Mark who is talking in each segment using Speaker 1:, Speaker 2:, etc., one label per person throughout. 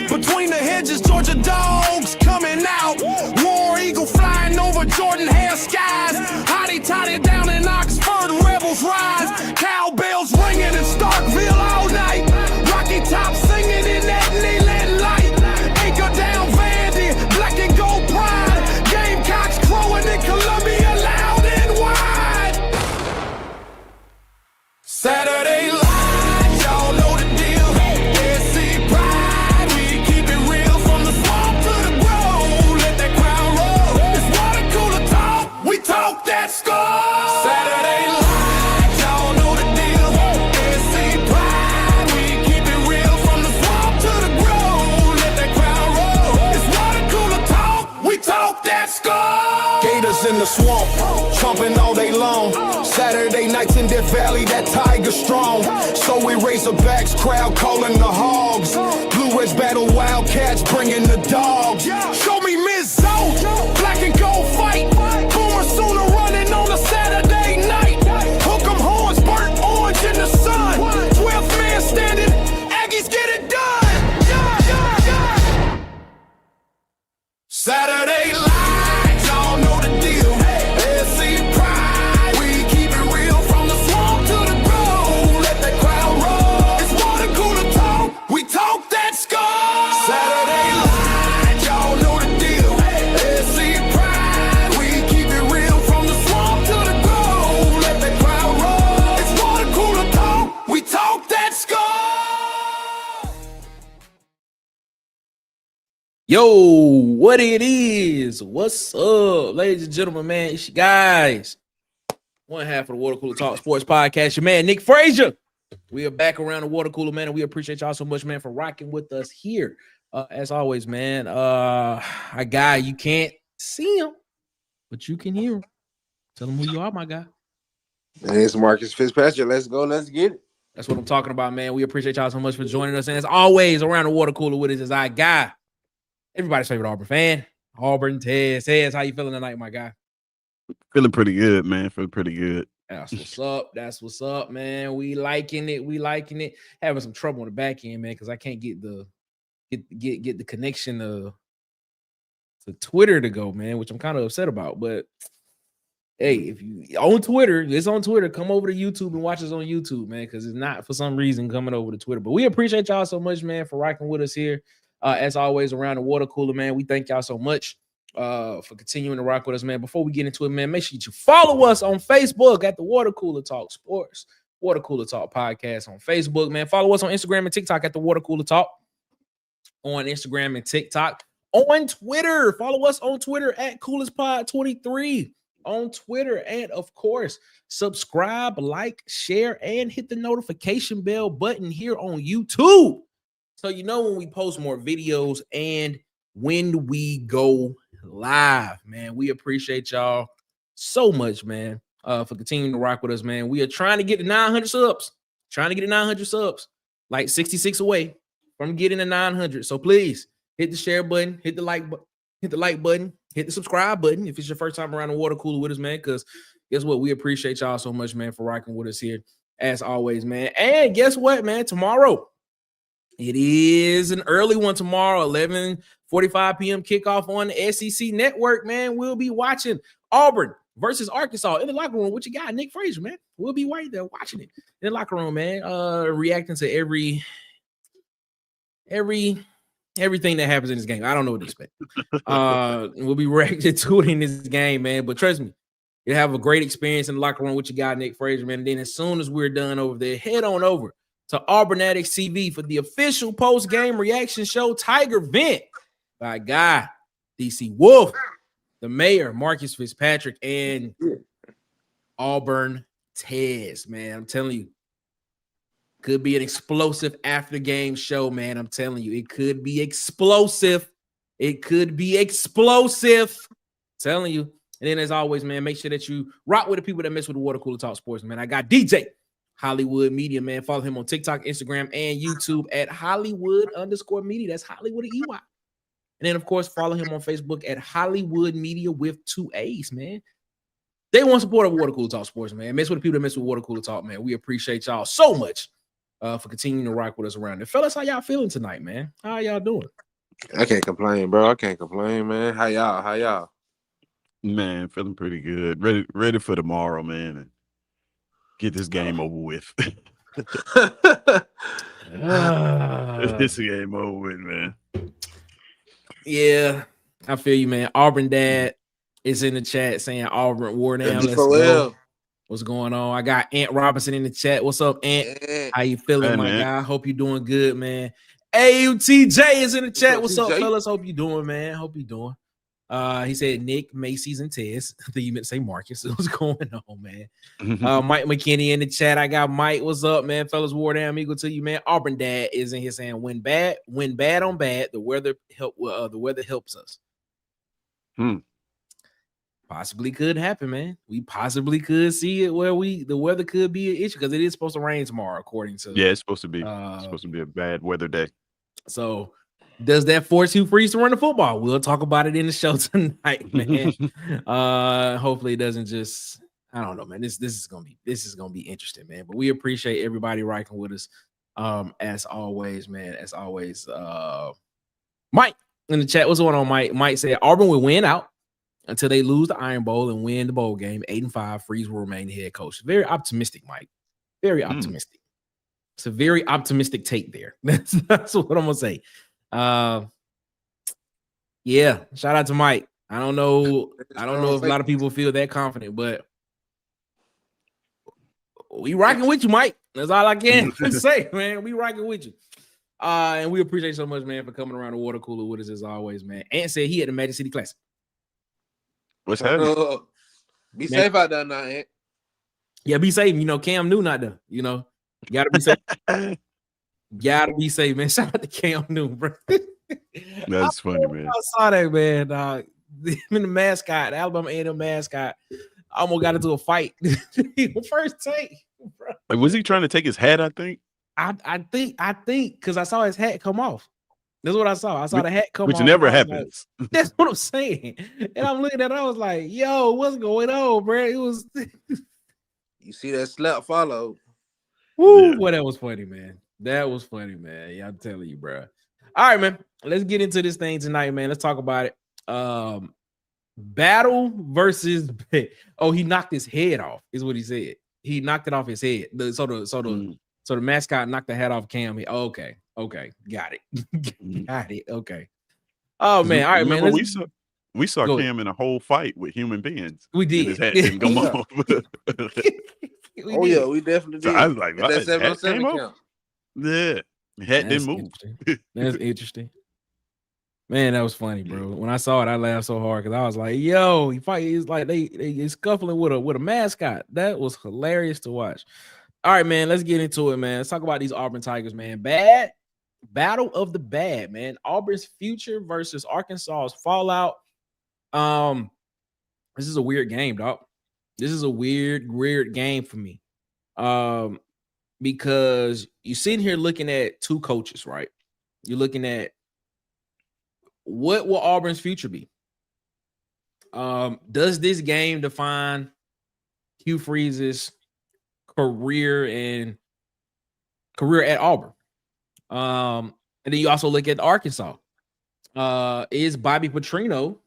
Speaker 1: Between the hedges, Georgia dogs coming out. War eagle flying over Jordan hair skies. Hottie toddy down in Oxford, rebels rise. Cowbells ringing in Starkville all night. Rocky Top singing in that Leland light. Anchor down Vandy, black and gold pride. Gamecocks crowing in Columbia loud and wide. Saturday light, y'all know the deal. SC pride, we keep it real from the swamp to the grove. Let that crowd roll. It's water cooler talk. We talk that score. Saturday light, y'all know the deal. SC pride, we keep it real from the swamp to the grove. Let that crowd roll. It's water cooler talk. We talk that score. Gators in the swamp, trumping all day long. Saturday nights in Death Valley, that tiger strong. So we Razorbacks, crowd calling the Hogs. Blue Ridge battle, Wildcats bringing the dogs. Show me Miss Zoe, black and gold fight. Boomer sooner running on a Saturday night. Hook 'em horns, burnt orange in the sun. 12th man standing, Aggies get it done. Saturday light, y'all know the deal. SC pride, we keep it real from the swamp to the grove. Let that crowd roll. It's water cooler talk. We talk that score. Saturday light, y'all know the deal. SC pride, we keep it real from the swamp to the grove. Let that crowd roll. It's water cooler talk. We talk that score.
Speaker 2: Yo, what it is? What's up, ladies and gentlemen, man? It's you guys. One half of the Water Cooler Talk Sports Podcast. Your man, Nick Frazier. We are back around the Water Cooler, man, and we appreciate y'all so much, man, for rocking with us here. As always, man, a guy, you can't see him, but you can hear him. Tell him who you are, my guy.
Speaker 3: It's Marcus Fitzpatrick. Let's go. Let's get it.
Speaker 2: That's what I'm talking about, man. We appreciate y'all so much for joining us. And as always, around the Water Cooler with us is our guy, everybody's favorite Auburn fan, Auburn Tez. Tez, how you feeling tonight, my guy?
Speaker 4: Feeling pretty good, man. Feeling pretty good.
Speaker 2: That's what's up. That's what's up, man. We liking it. We liking it. Having some trouble on the back end, man, because I can't get the connection to Twitter to go, man, which I'm kind of upset about. But hey, if you on Twitter, it's on Twitter. Come over to YouTube and watch us on YouTube, man, because it's not for some reason coming over to Twitter. But we appreciate y'all so much, man, for rocking with us here. As always, around the Water Cooler, man, we thank y'all so much for continuing to rock with us, man. Before we get into it, man, make sure you follow us on Facebook at the Water Cooler Talk Sports, Water Cooler Talk Podcast on Facebook, man. Follow us on Instagram and TikTok at the Water Cooler Talk on Instagram and TikTok. On Twitter, follow us on Twitter at CoolestPod23 on Twitter. And, of course, subscribe, like, share, and hit the notification bell button here on YouTube. So you know when we post more videos and when we go live, man. We appreciate y'all so much, man, for continuing to rock with us, man. We are trying to get to 900 subs. Like 66 away from getting to 900. So please hit the share button, hit the like button, hit the subscribe button if it's your first time around the Water Cooler with us, man. Because guess what? We appreciate y'all so much, man, for rocking with us here as always, man. And guess what, man? Tomorrow, it is an early one tomorrow, 11:45 p.m. kickoff on the SEC Network, man. We'll be watching Auburn versus Arkansas in the locker room with your guy, Nick Frazier, man. We'll be right there watching it in the locker room, man, reacting to everything that happens in this game. I don't know what to expect. We'll be reacting to it in this game, man. But trust me, you'll have a great experience in the locker room with your guy, Nick Frazier, man. And then as soon as we're done over there, head on over to Auburn Addicts TV for the official post-game reaction show, Tiger Vent, by guy DC Wolf. the mayor, Marcus Fitzpatrick, and Auburn Tez, man. I'm telling you, could be an explosive after game show, man. I'm telling you, it could be explosive. It could be explosive. I'm telling you. And then, as always, man, make sure that you rock with the people that mess with the Water Cooler Talk Sports, man. I got DJ Hollywood Media, man. Follow him on TikTok, Instagram, and YouTube at Hollywood_media. That's Hollywood EY. And then, of course, follow him on Facebook at Hollywood Media with 2 A's, man. They want support of Water Cooler Talk Sports, man. Mess with the people that mess with Water Cooler Talk, man. We appreciate y'all so much for continuing to rock with us around there. Fellas, how y'all feeling tonight, man? How y'all doing?
Speaker 3: I can't complain, bro. I can't complain, man. How y'all?
Speaker 4: Man, feeling pretty good. Ready for tomorrow, man. And get this game over with. This game over with, man.
Speaker 2: Yeah, I feel you, man. Auburn Dad is in the chat saying Auburn wore down. Let's go. What's going on? I got Ant Robinson in the chat. What's up, Ant? How you feeling,
Speaker 4: Hey,
Speaker 2: my
Speaker 4: man.
Speaker 2: guy? Hope you're doing good, man. AUTJ is in the chat. What's up,
Speaker 3: TJ?
Speaker 2: fellas? Hope you doing, man. Hope you doing. He said Nick, Macy's, and Tez. I think you meant to say Marcus. What's going on, man? Mike McKinney in the chat. I got Mike. What's up, man? Fellas, war down, equal to you, man. Auburn Dad is in here saying when bad on bad, the weather helps us. Possibly could happen, man. We possibly could see it where the weather could be an issue because it is supposed to rain tomorrow, according to
Speaker 4: Yeah, it's supposed to be a bad weather day.
Speaker 2: So does that force Hugh Freeze to run the football? We'll talk about it in the show tonight, man. Hopefully it doesn't just, I don't know, man. This is gonna be interesting, man. But we appreciate everybody rocking with us. As always, man. As always, Mike in the chat. What's going on, Mike? Mike said Auburn will win out until they lose the Iron Bowl and win the bowl game. 8-5, Freeze will remain the head coach. Very optimistic, Mike. Very optimistic. It's a very optimistic take there. That's what I'm gonna say. Yeah, shout out to Mike. I don't know if a lot of people feel that confident, but we rocking with you, Mike. That's all I can say, man. We rocking with you. And we appreciate you so much, man, for coming around the water cooler with us as always, man. Ant said he at the Magic City Classic.
Speaker 4: What's happening?
Speaker 3: Be safe out there now, Ant.
Speaker 2: Yeah, be safe. You know, Cam Newton not there. You know, you gotta be safe. Gotta be safe, man. Shout out to Cam Newton, bro.
Speaker 4: That's funny, man.
Speaker 2: I saw that, man. Him and the mascot, the Alabama A&M mascot, almost got into a fight. First take, bro.
Speaker 4: Like, was he trying to take his hat? I think because I saw his hat come off. That's what I saw. I saw the hat come off. Which never happens.
Speaker 2: Like, that's what I'm saying. And I'm looking at it, I was like, yo, what's going on, bro? It was
Speaker 3: You see that slap follow.
Speaker 2: woo,
Speaker 4: Yeah.
Speaker 2: boy, that was funny, man. That was funny, man. Yeah, I'm telling you, bro. All right, man. Let's get into this thing tonight, man. Let's talk about it. Battle versus he knocked his head off, is what he said. He knocked it off his head. So the mascot knocked the hat off Cam. Okay, got it. Got it. Okay. Oh man, all right, man.
Speaker 4: We saw Cam in a whole fight with human beings.
Speaker 2: We did.
Speaker 4: His hat didn't come off.
Speaker 3: Yeah, we definitely did.
Speaker 4: So I was like,
Speaker 3: That
Speaker 4: his hat
Speaker 3: 7-on-7
Speaker 4: came off?
Speaker 3: count.
Speaker 4: Yeah, the hat didn't move.
Speaker 2: That's interesting. Man, that was funny, bro. When I saw it, I laughed so hard because I was like, "Yo, he's like they scuffling with a mascot." That was hilarious to watch. All right, man, let's get into it, man. Let's talk about these Auburn Tigers, man. Battle of the bad, man. Auburn's future versus Arkansas's fallout. This is a weird game, dog. This is a weird game for me. Because you're sitting here looking at two coaches, right? You're looking at what will Auburn's future be? Does this game define Hugh Freeze's career at Auburn? And then you also look at Arkansas. Is Bobby Petrino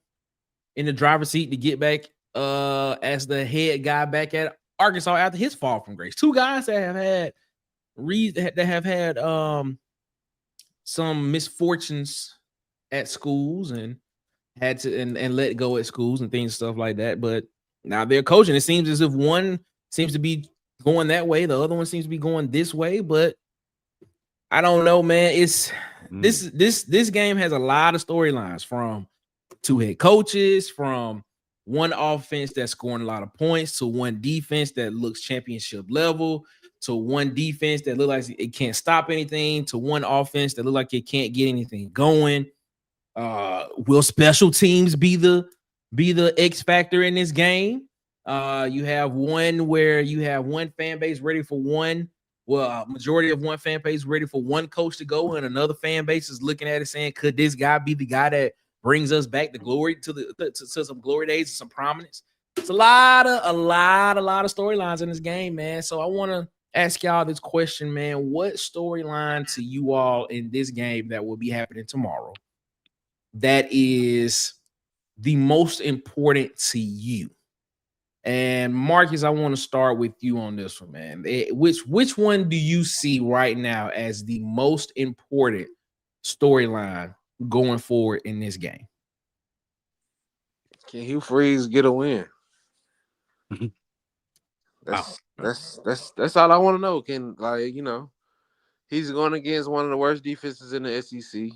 Speaker 2: in the driver's seat to get back as the head guy back at Arkansas after his fall from grace? Two guys that have had some misfortunes at schools and had to and let go at schools and things, stuff like that. But now they're coaching. It seems as if one seems to be going that way, the other one seems to be going this way. But I don't know, man. It's this game has a lot of storylines from two head coaches, from one offense that's scoring a lot of points to one defense that looks championship level to one defense that looks like it can't stop anything to one offense that looks like it can't get anything going. Will special teams be the X factor in this game? You have one where you have one fan base ready for one. Well, majority of one fan base ready for one coach to go, and another fan base is looking at it saying, "Could this guy be the guy that brings us back to glory to some glory days and some prominence?" It's a lot of storylines in this game, man. So I want to ask y'all this question, man. What storyline to you all in this game that will be happening tomorrow that is the most important to you? And Marcus, I want to start with you on this one, man. Which one do you see right now as the most important storyline going forward in this game?
Speaker 3: Can Hugh Freeze get a win? That's all I want to know. Can, like, you know, he's going against one of the worst defenses in the SEC.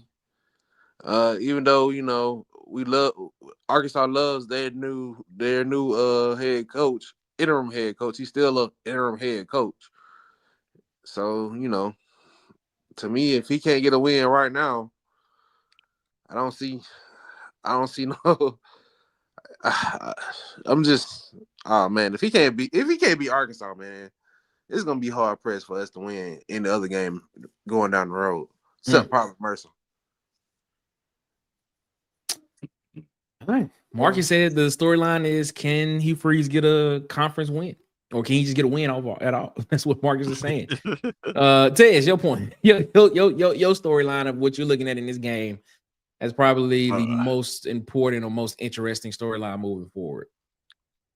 Speaker 3: Even though, you know, Arkansas loves their new head coach, interim head coach. He's still an interim head coach. So, you know, to me, if he can't get a win right now, I don't see no. I'm just, oh man, if he can't beat Arkansas, man, it's gonna be hard pressed for us to win in the other game going down the road. Except probably Mercer.
Speaker 2: All right. Marcus said the storyline is, can Hugh Freeze get a conference win? Or can he just get a win at all? That's what Marcus is saying. Tez, your point. Your storyline of what you're looking at in this game as probably the most important or most interesting storyline moving forward.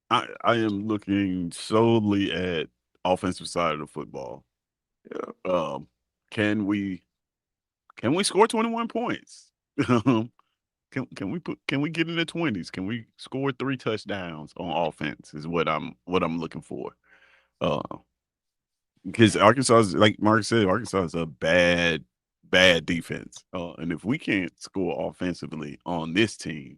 Speaker 4: I am looking solely at offensive side of the football. Yeah. Can we score 21 points? Can we get in the 20s? Can we score 3 touchdowns on offense? Is what I'm looking for. Because Arkansas is, like Mark said, Arkansas is a bad defense. And if we can't score offensively on this team,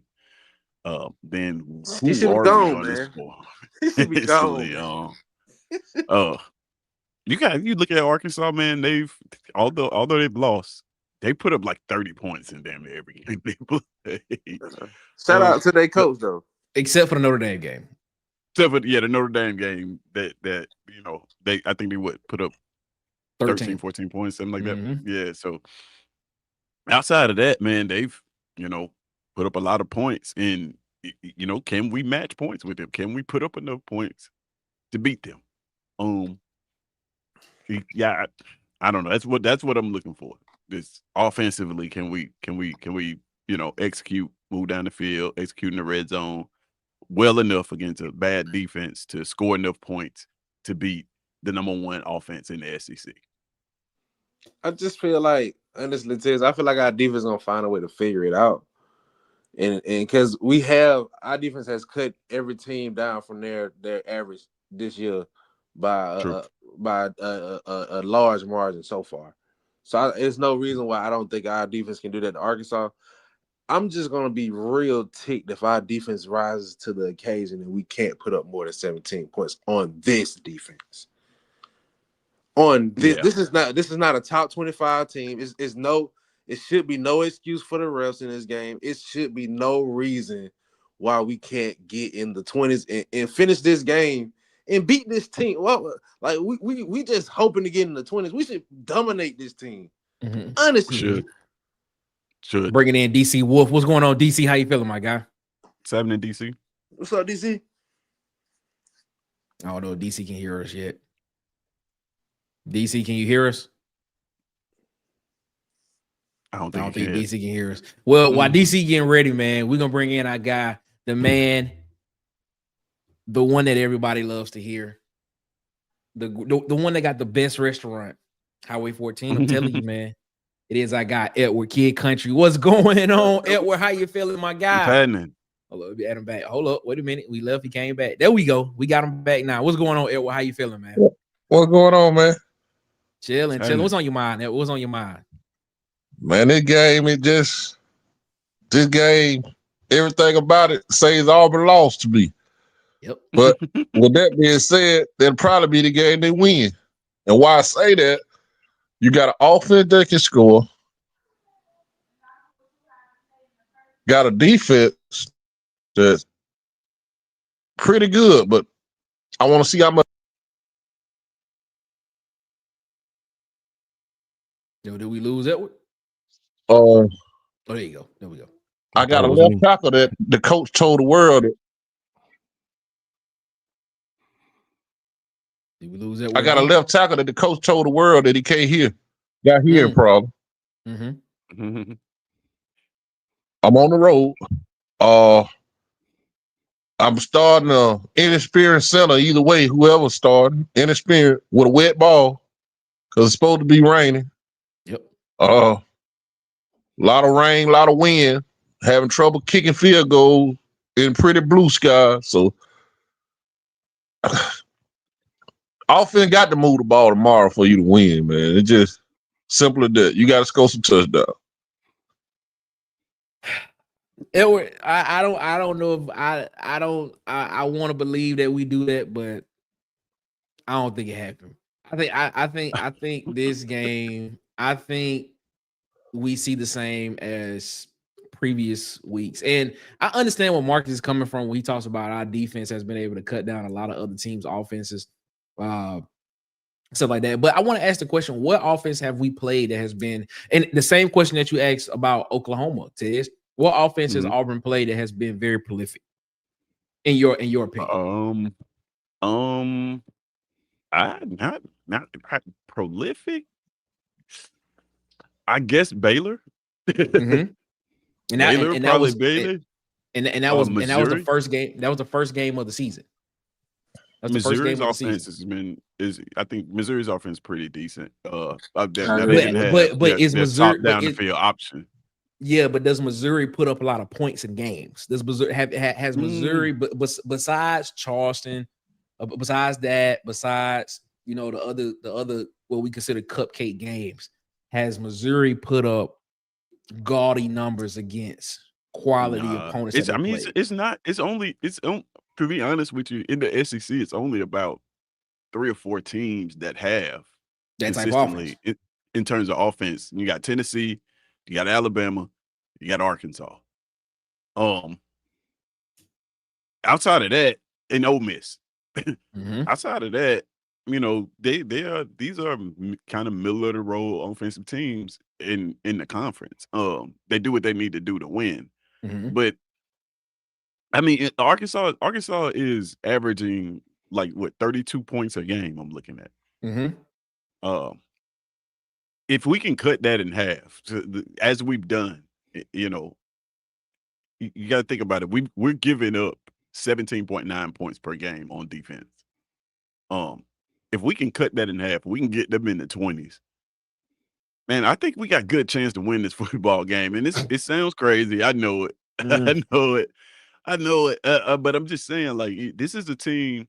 Speaker 4: then who are we going to score?
Speaker 3: He should be gone.
Speaker 4: You look at Arkansas, man. They've although they've lost, they put up like 30 points in damn near every game they play.
Speaker 3: Shout out to their coach though,
Speaker 2: except for the Notre Dame game.
Speaker 4: Except for the Notre Dame game that you know I think they would put up 13, 14 points, something like that. Yeah. So outside of that, man, they've put up a lot of points. And can we match points with them? Can we put up enough points to beat them? Yeah, I don't know. That's what I'm looking for. This offensively, can we execute, move down the field, execute in the red zone well enough against a bad defense to score enough points to beat the number 1 offense in the SEC?
Speaker 3: I just feel like, honestly, I feel like our defense gonna find a way to figure it out, and because our defense has cut every team down from their average this year by a large margin so far. So there's no reason why I don't think our defense can do that to Arkansas. I'm just going to be real ticked if our defense rises to the occasion and we can't put up more than 17 points on this defense. This is not a top 25 team. It should be no excuse for the refs in this game. It should be no reason why we can't get in the 20s and finish this game and beat this team. Well, like we just hoping to get in the 20s. We should dominate this team. Honestly.
Speaker 4: Should.
Speaker 2: Bringing in DC Wolf. What's going on, DC? How you feeling, my guy?
Speaker 4: 7 in DC.
Speaker 3: What's up, DC?
Speaker 2: I don't know if DC can hear us yet. DC, can you hear us?
Speaker 4: I don't think
Speaker 2: DC can hear us. Well, while DC getting ready, man, we're gonna bring in our guy, the man, the one that everybody loves to hear, the one that got the best restaurant, Highway 14. I'm telling you, man, it is our guy, Edward Kid Country. What's going on, Edward? How you feeling, my guy?
Speaker 4: What's happening?
Speaker 2: Hold up, add him back. Hold up, wait a minute. We left. He came back. There we go. We got him back now. What's going on, Edward? How you feeling, man?
Speaker 5: What's going on, man?
Speaker 2: Chilling. What's on your mind, Edward? What's on your mind?
Speaker 5: Man, this game, everything about it says Auburn lost to me.
Speaker 2: Yep.
Speaker 5: But with that being said, that'll probably be the game they win. And why I say that, you got an offense that can score, got a defense that's pretty good, but I want to see how much.
Speaker 2: Did we lose Edward?
Speaker 5: Uh,
Speaker 2: Oh, there you go. There we go.
Speaker 5: I got a
Speaker 3: was
Speaker 5: left
Speaker 3: me.
Speaker 5: tackle that the coach told the world.
Speaker 2: Did we lose Edward?
Speaker 5: I got a left tackle that the coach told the world that he can't hear. Got hearing problem.
Speaker 2: Mm-hmm.
Speaker 5: I'm on the road. I'm starting a inexperienced center either way, whoever's starting, inexperienced with a wet ball, because it's supposed to be raining.
Speaker 2: Yep.
Speaker 5: A lot of rain, a lot of wind, having trouble kicking field goals in pretty blue sky. So offense got to move the ball tomorrow for you to win, man. It's just simple as that. You got to score some touchdowns.
Speaker 2: Edward, I don't know if I want to believe that we do that, but I don't think it happened. I think this game, I think we see the same as previous weeks. And I understand where Marcus is coming from when he talks about our defense has been able to cut down a lot of other teams' offenses, stuff like that. But I want to ask the question: what offense have we played that has been, and the same question that you asked about Oklahoma, Tez? What offense has Auburn played that has been very prolific in your opinion?
Speaker 4: Not prolific. I guess Baylor.
Speaker 2: And
Speaker 4: Baylor,
Speaker 2: that
Speaker 4: probably
Speaker 2: was
Speaker 4: Baylor.
Speaker 2: And that was
Speaker 4: Missouri.
Speaker 2: the first game. That was the first game of the season. That's the first
Speaker 4: Missouri's
Speaker 2: game of the
Speaker 4: offense
Speaker 2: season.
Speaker 4: I think Missouri's offense is pretty decent. Now
Speaker 3: But-
Speaker 4: they didn't have
Speaker 2: is
Speaker 4: their
Speaker 2: Missouri
Speaker 4: top down the field option.
Speaker 2: Yeah, but does Missouri put up a lot of points in games? Does Missouri has Missouri, but besides Charleston, besides the other what we consider cupcake games, has Missouri put up gaudy numbers against quality opponents?
Speaker 4: To be honest with you, in the SEC, it's only about 3 or 4 teams that have
Speaker 2: that type of
Speaker 4: consistently in terms of offense. You got Tennessee, you got Alabama, you got Arkansas. Outside of that, and Ole Miss. Outside of that, these are kind of middle of the road offensive teams in the conference. They do what they need to do to win. But I mean, Arkansas is averaging like 32 points a game. I'm looking at. If we can cut that in half, as we've done, you got to think about it. We're giving up 17.9 points per game on defense. If we can cut that in half, we can get them in the 20s. Man, I think we got a good chance to win this football game. And it sounds crazy. I know it. I know it. But I'm just saying, like, this is a team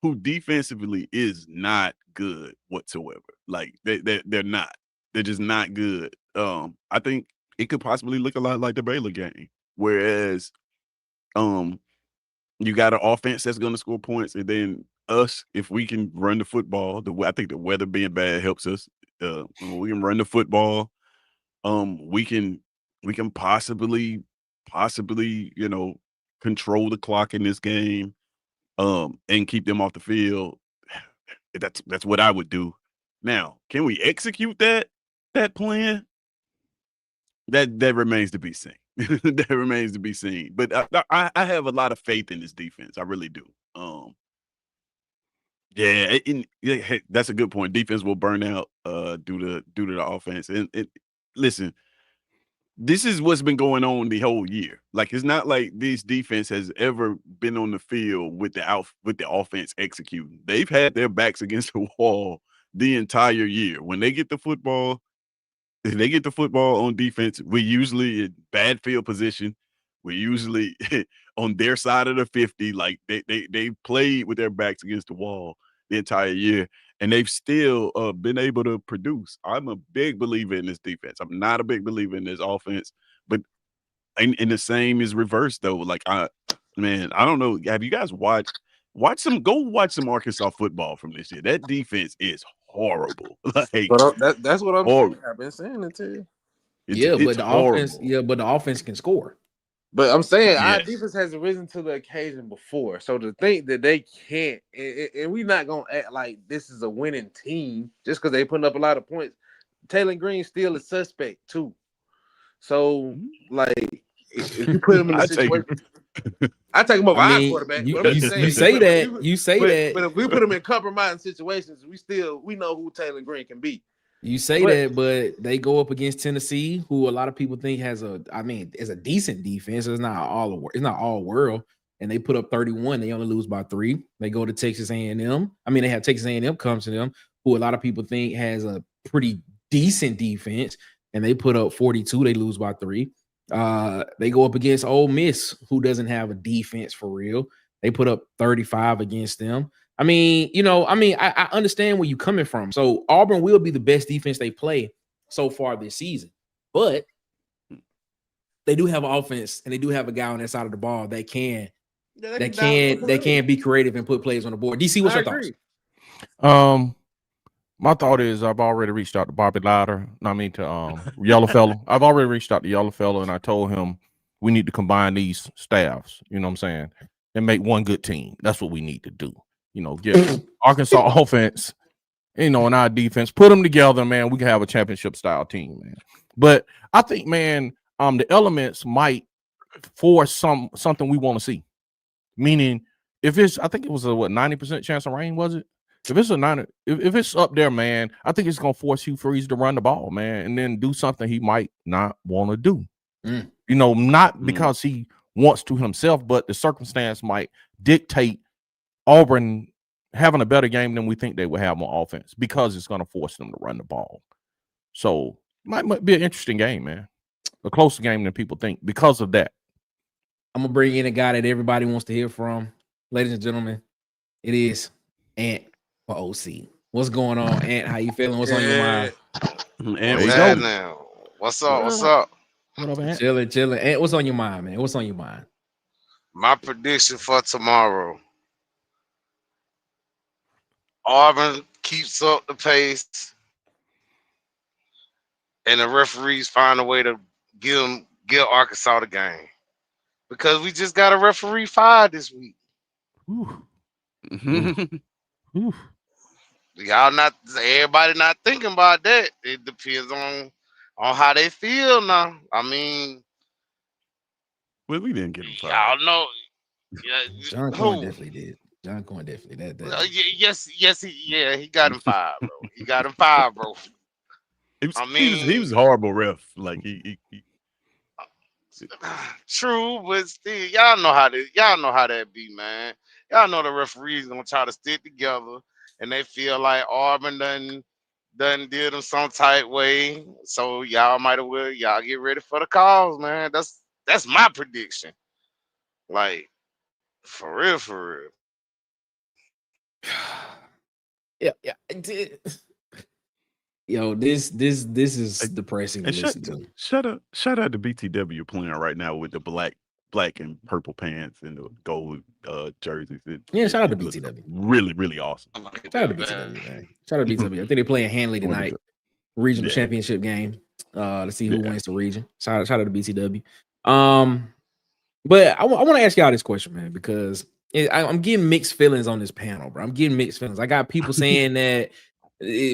Speaker 4: who defensively is not good whatsoever. Like, they're not. They're just not good. I think it could possibly look a lot like the Baylor game, whereas you got an offense that's going to score points, and then us, if we can run the football, I think the weather being bad helps us. When we can run the football, we can possibly, control the clock in this game, and keep them off the field. That's what I would do. Now, can we execute that plan? That remains to be seen. That remains to be seen. But I have a lot of faith in this defense. I really do. That's a good point. Defense will burn out due to the offense. And listen, this is what's been going on the whole year. Like, it's not like this defense has ever been on the field with the offense executing. They've had their backs against the wall the entire year. When they get the football, if they get the football on defense, we're usually in bad field position. We're usually on their side of the 50. Like, they played with their backs against the wall the entire year, and they've still been able to produce. I'm a big believer in this defense. I'm not a big believer in this offense, but And the same is reversed though. Like I don't know. Have you guys watched go watch some Arkansas football from this year? That defense is horrible. Like
Speaker 3: But that's what I'm saying.
Speaker 4: horrible.
Speaker 3: I've been saying it too.
Speaker 4: It's horrible.
Speaker 2: but the offense can score.
Speaker 3: But I'm saying our
Speaker 4: Yes.
Speaker 3: defense has risen to the occasion before. So to think that they can't, and we're not gonna act like this is a winning team just because they putting up a lot of points. Taylor Green still a suspect too. So like, if you put him in the
Speaker 4: I take
Speaker 3: situation, I take him over our quarterback.
Speaker 2: You,
Speaker 3: but I'm
Speaker 2: you,
Speaker 3: just
Speaker 2: you
Speaker 3: saying,
Speaker 2: say
Speaker 3: but
Speaker 2: that. You say that.
Speaker 3: But if we put him in compromising situations, we know who Taylor Green can be.
Speaker 2: You say that, but they go up against Tennessee, who a lot of people think is a decent defense. It's not all world, and they put up 31. They only lose by 3. They go to Texas A&M. They have Texas A&M comes to them, who a lot of people think has a pretty decent defense, and they put up 42. They lose by 3. They go up against Ole Miss, who doesn't have a defense for real. They put up 35 against them. I understand where you're coming from. So Auburn will be the best defense they play so far this season, but they do have an offense and they do have a guy on that side of the ball that can be creative and put plays on the board. DC, what's your thoughts?
Speaker 6: My thought is I've already reached out to Bobby Louder. To Yellow Fellow. I've already reached out to Yellow Fellow and I told him we need to combine these staffs. You know what I'm saying, and make one good team. That's what we need to do. Get Arkansas offense, and our defense, put them together, man. We can have a championship style team, man. But I think, man, the elements might force something we want to see. Meaning, I think it was a 90% chance of rain, was it? If it's if it's up there, man, I think it's gonna force Hugh Freeze to run the ball, man, and then do something he might not want to do. Not because he wants to himself, but the circumstance might dictate Auburn having a better game than we think they will have on offense because it's going to force them to run the ball. So might be an interesting game, man. A closer game than people think because of that.
Speaker 2: I'm gonna bring in a guy that everybody wants to hear from, ladies and gentlemen. It is Ant for OC. What's going on, Ant? How you feeling? What's on your mind?
Speaker 4: And
Speaker 7: Now, what's up? What's up?
Speaker 6: What up, Ant?
Speaker 2: Chilling. Ant, what's on your mind, man? What's on your mind?
Speaker 7: My prediction for tomorrow: Auburn keeps up the pace, and the referees find a way to give Arkansas the game because we just got a referee fired this week. Y'all not everybody not thinking about that. It depends on how they feel now.
Speaker 4: Well, we didn't get him fired.
Speaker 7: Y'all know.
Speaker 2: John Cohen definitely did. John Cohen definitely that.
Speaker 7: Yes, he got him fired, bro. He got him fired, bro.
Speaker 4: He was a horrible ref. Like he
Speaker 7: True, but still, y'all know how that be, man. Y'all know the referees gonna try to stick together, and they feel like Auburn done did them some tight way. So y'all might as well get ready for the calls, man. That's my prediction. Like for real.
Speaker 2: Yeah. Yo, this is depressing to listen to.
Speaker 4: Shout out to BTW playing right now with the black and purple pants and the gold jerseys.
Speaker 2: Shout out to BTW.
Speaker 4: Really, really awesome.
Speaker 2: Shout out to BTW, man. Shout out to BTW. I think they're playing Hanley tonight. Regional championship game. Let's see who wins the region. Shout out to BTW. But I want to ask y'all this question, man, because I'm getting mixed feelings on this panel, bro. I'm getting mixed feelings. I got people saying that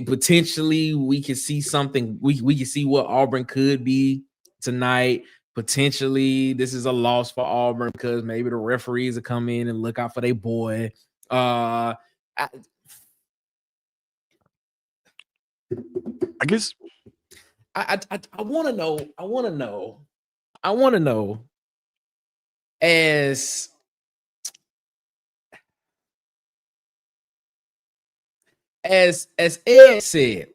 Speaker 2: potentially we can see something. We can see what Auburn could be tonight. Potentially, this is a loss for Auburn because maybe the referees will come in and look out for their boy.
Speaker 4: I guess
Speaker 2: I want to know as Ed said,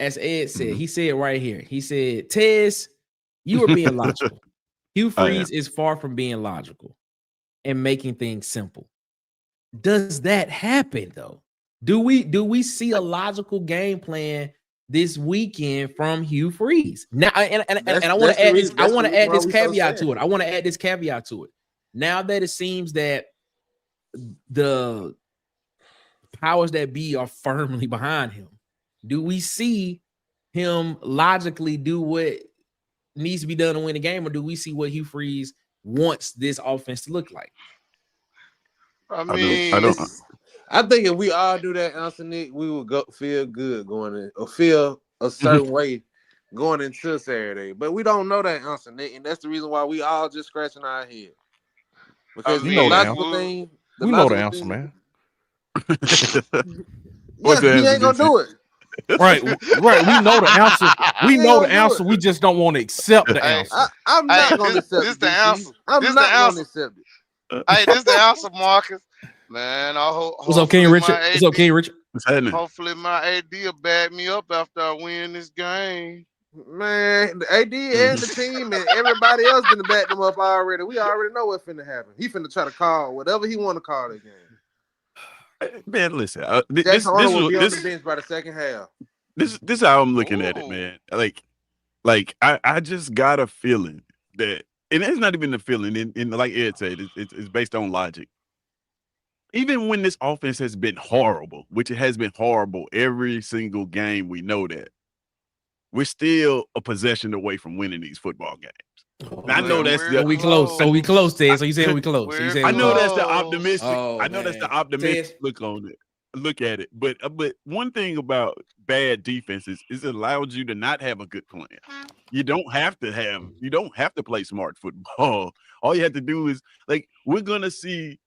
Speaker 2: he said right here, he said, Tez, you are being logical. Hugh Freeze is far from being logical and making things simple. Does that happen though? Do we see a logical game plan this weekend from Hugh Freeze. Now, and I
Speaker 3: That's-
Speaker 2: want
Speaker 3: that's
Speaker 2: to
Speaker 3: the
Speaker 2: add this.
Speaker 3: reason-
Speaker 2: I
Speaker 3: that's
Speaker 2: want
Speaker 3: the
Speaker 2: to add
Speaker 3: reason
Speaker 2: this
Speaker 3: why we so
Speaker 2: caveat
Speaker 3: sad.
Speaker 2: to it. I want to add this caveat to it. Now that it seems that the powers that be are firmly behind him, do we see him logically do what needs to be done to win the game, or do we see what Hugh Freeze wants this offense to look like?
Speaker 7: I
Speaker 4: don't-
Speaker 7: mean,
Speaker 3: I think if we all do that, Anthony, we would feel good going in, or feel a certain way going into Saturday. But we don't know that, Anthony, and that's the reason why we all just scratching our head. Because
Speaker 7: I
Speaker 6: You know
Speaker 3: the
Speaker 6: the
Speaker 3: logical
Speaker 6: answer.
Speaker 3: thing,
Speaker 6: We know the answer, man.
Speaker 3: Yeah,
Speaker 4: What's the
Speaker 3: he
Speaker 4: answer,
Speaker 3: ain't gonna
Speaker 4: DC?
Speaker 3: do it.
Speaker 6: Right. We know the answer. We
Speaker 3: He ain't
Speaker 6: know the
Speaker 3: gonna do
Speaker 6: answer.
Speaker 3: it.
Speaker 6: We just don't want to accept the
Speaker 7: Hey,
Speaker 6: answer.
Speaker 3: I'm
Speaker 7: Hey,
Speaker 3: not gonna accept
Speaker 7: this
Speaker 3: it.
Speaker 7: the
Speaker 3: DC.
Speaker 7: answer.
Speaker 3: I'm
Speaker 7: This
Speaker 3: not
Speaker 7: the
Speaker 3: gonna
Speaker 7: answer.
Speaker 3: accept it.
Speaker 7: Hey, this the answer, Marcus. Man, I hope.
Speaker 2: What's up, King Richard? What's up, King Richard?
Speaker 4: What's happening?
Speaker 7: Hopefully, my AD will back me up after I win this game.
Speaker 3: Man, the AD and the team and everybody else done back them up already. We already know what's finna happen. He finna try to call whatever he want to call that game.
Speaker 4: Man, listen.
Speaker 3: Jackson Arnold will be on the bench by the second half.
Speaker 4: This is how I'm looking at it,
Speaker 7: Ooh.
Speaker 4: man. Like I just got a feeling that, and it's not even a feeling. And like Ed said, it's based on logic. Even when this offense has been horrible, which it has been horrible every single game, we know that we're still a possession away from winning these football games. I know that's
Speaker 2: So we close. So we close, Ted. So you saying we close? So you saying
Speaker 4: I
Speaker 2: we
Speaker 4: know
Speaker 2: close?
Speaker 4: that's the optimistic.
Speaker 2: Oh,
Speaker 4: I know that's the
Speaker 2: man.
Speaker 4: optimistic
Speaker 2: Ted.
Speaker 4: look at it. But one thing about bad defenses is it allows you to not have a good plan. You don't have to play smart football. All you have to do is, like, we're gonna see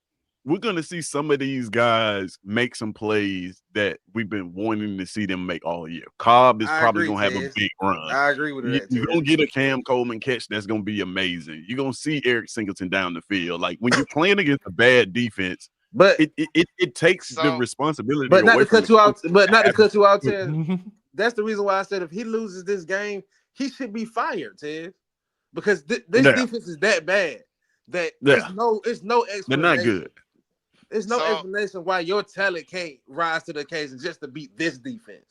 Speaker 4: some of these guys make some plays that we've been wanting to see them make all year. Cobb is probably gonna have a big run.
Speaker 3: I agree with that.
Speaker 4: You're gonna get a Cam Coleman catch that's gonna be amazing. You're gonna see Eric Singleton down the field. Like, when you're playing against a bad defense,
Speaker 3: But
Speaker 4: it takes the
Speaker 7: So-
Speaker 4: responsibility.
Speaker 3: but not
Speaker 4: away
Speaker 3: to
Speaker 4: from
Speaker 3: cut you out. But not to cut you out, Ted.
Speaker 6: Mhm.
Speaker 3: That's the reason why I said if he loses this game, he should be fired, Ted. Because this
Speaker 4: Yeah.
Speaker 3: defense is that bad that
Speaker 4: Yeah.
Speaker 3: it's no explanation.
Speaker 4: They're not good.
Speaker 3: There's no
Speaker 7: So-
Speaker 3: explanation why your talent can't rise to the occasion just to beat this defense.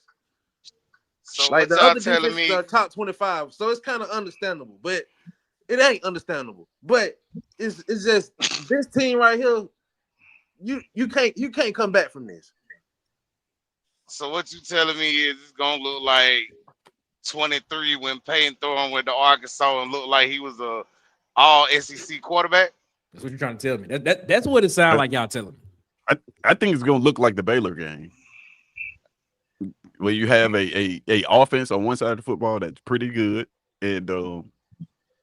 Speaker 7: So
Speaker 3: Like
Speaker 7: what
Speaker 3: the
Speaker 7: y'all
Speaker 3: other
Speaker 7: telling
Speaker 3: defenses
Speaker 7: me?
Speaker 3: are top 25, so it's kind of understandable, but it ain't understandable. But it's just this team right here. You can't come back from this.
Speaker 7: So what you telling me is it's gonna look like 23 when Peyton Thorne went to Arkansas and looked like he was a all SEC quarterback.
Speaker 2: That's what you're trying to tell me. That's what it sounds like y'all telling me.
Speaker 4: I think it's gonna look like the Baylor game, where you have a offense on one side of the football that's pretty good, and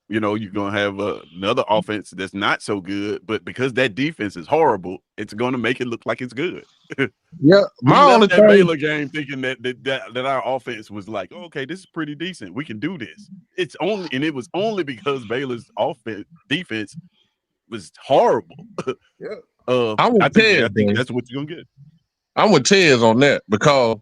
Speaker 4: you're gonna have another offense that's not so good, but because that defense is horrible, it's gonna make it look like it's good.
Speaker 5: Yeah,
Speaker 4: We
Speaker 5: my only
Speaker 4: left that
Speaker 5: thing.
Speaker 4: Baylor game thinking that our offense was like, oh, okay, this is pretty decent. We can do this. It was only because Baylor's defense was horrible.
Speaker 3: Yeah.
Speaker 5: I'm with
Speaker 4: I
Speaker 5: Ted,
Speaker 4: think
Speaker 5: man.
Speaker 4: that's what you're gonna get.
Speaker 5: I'm with Tez on that because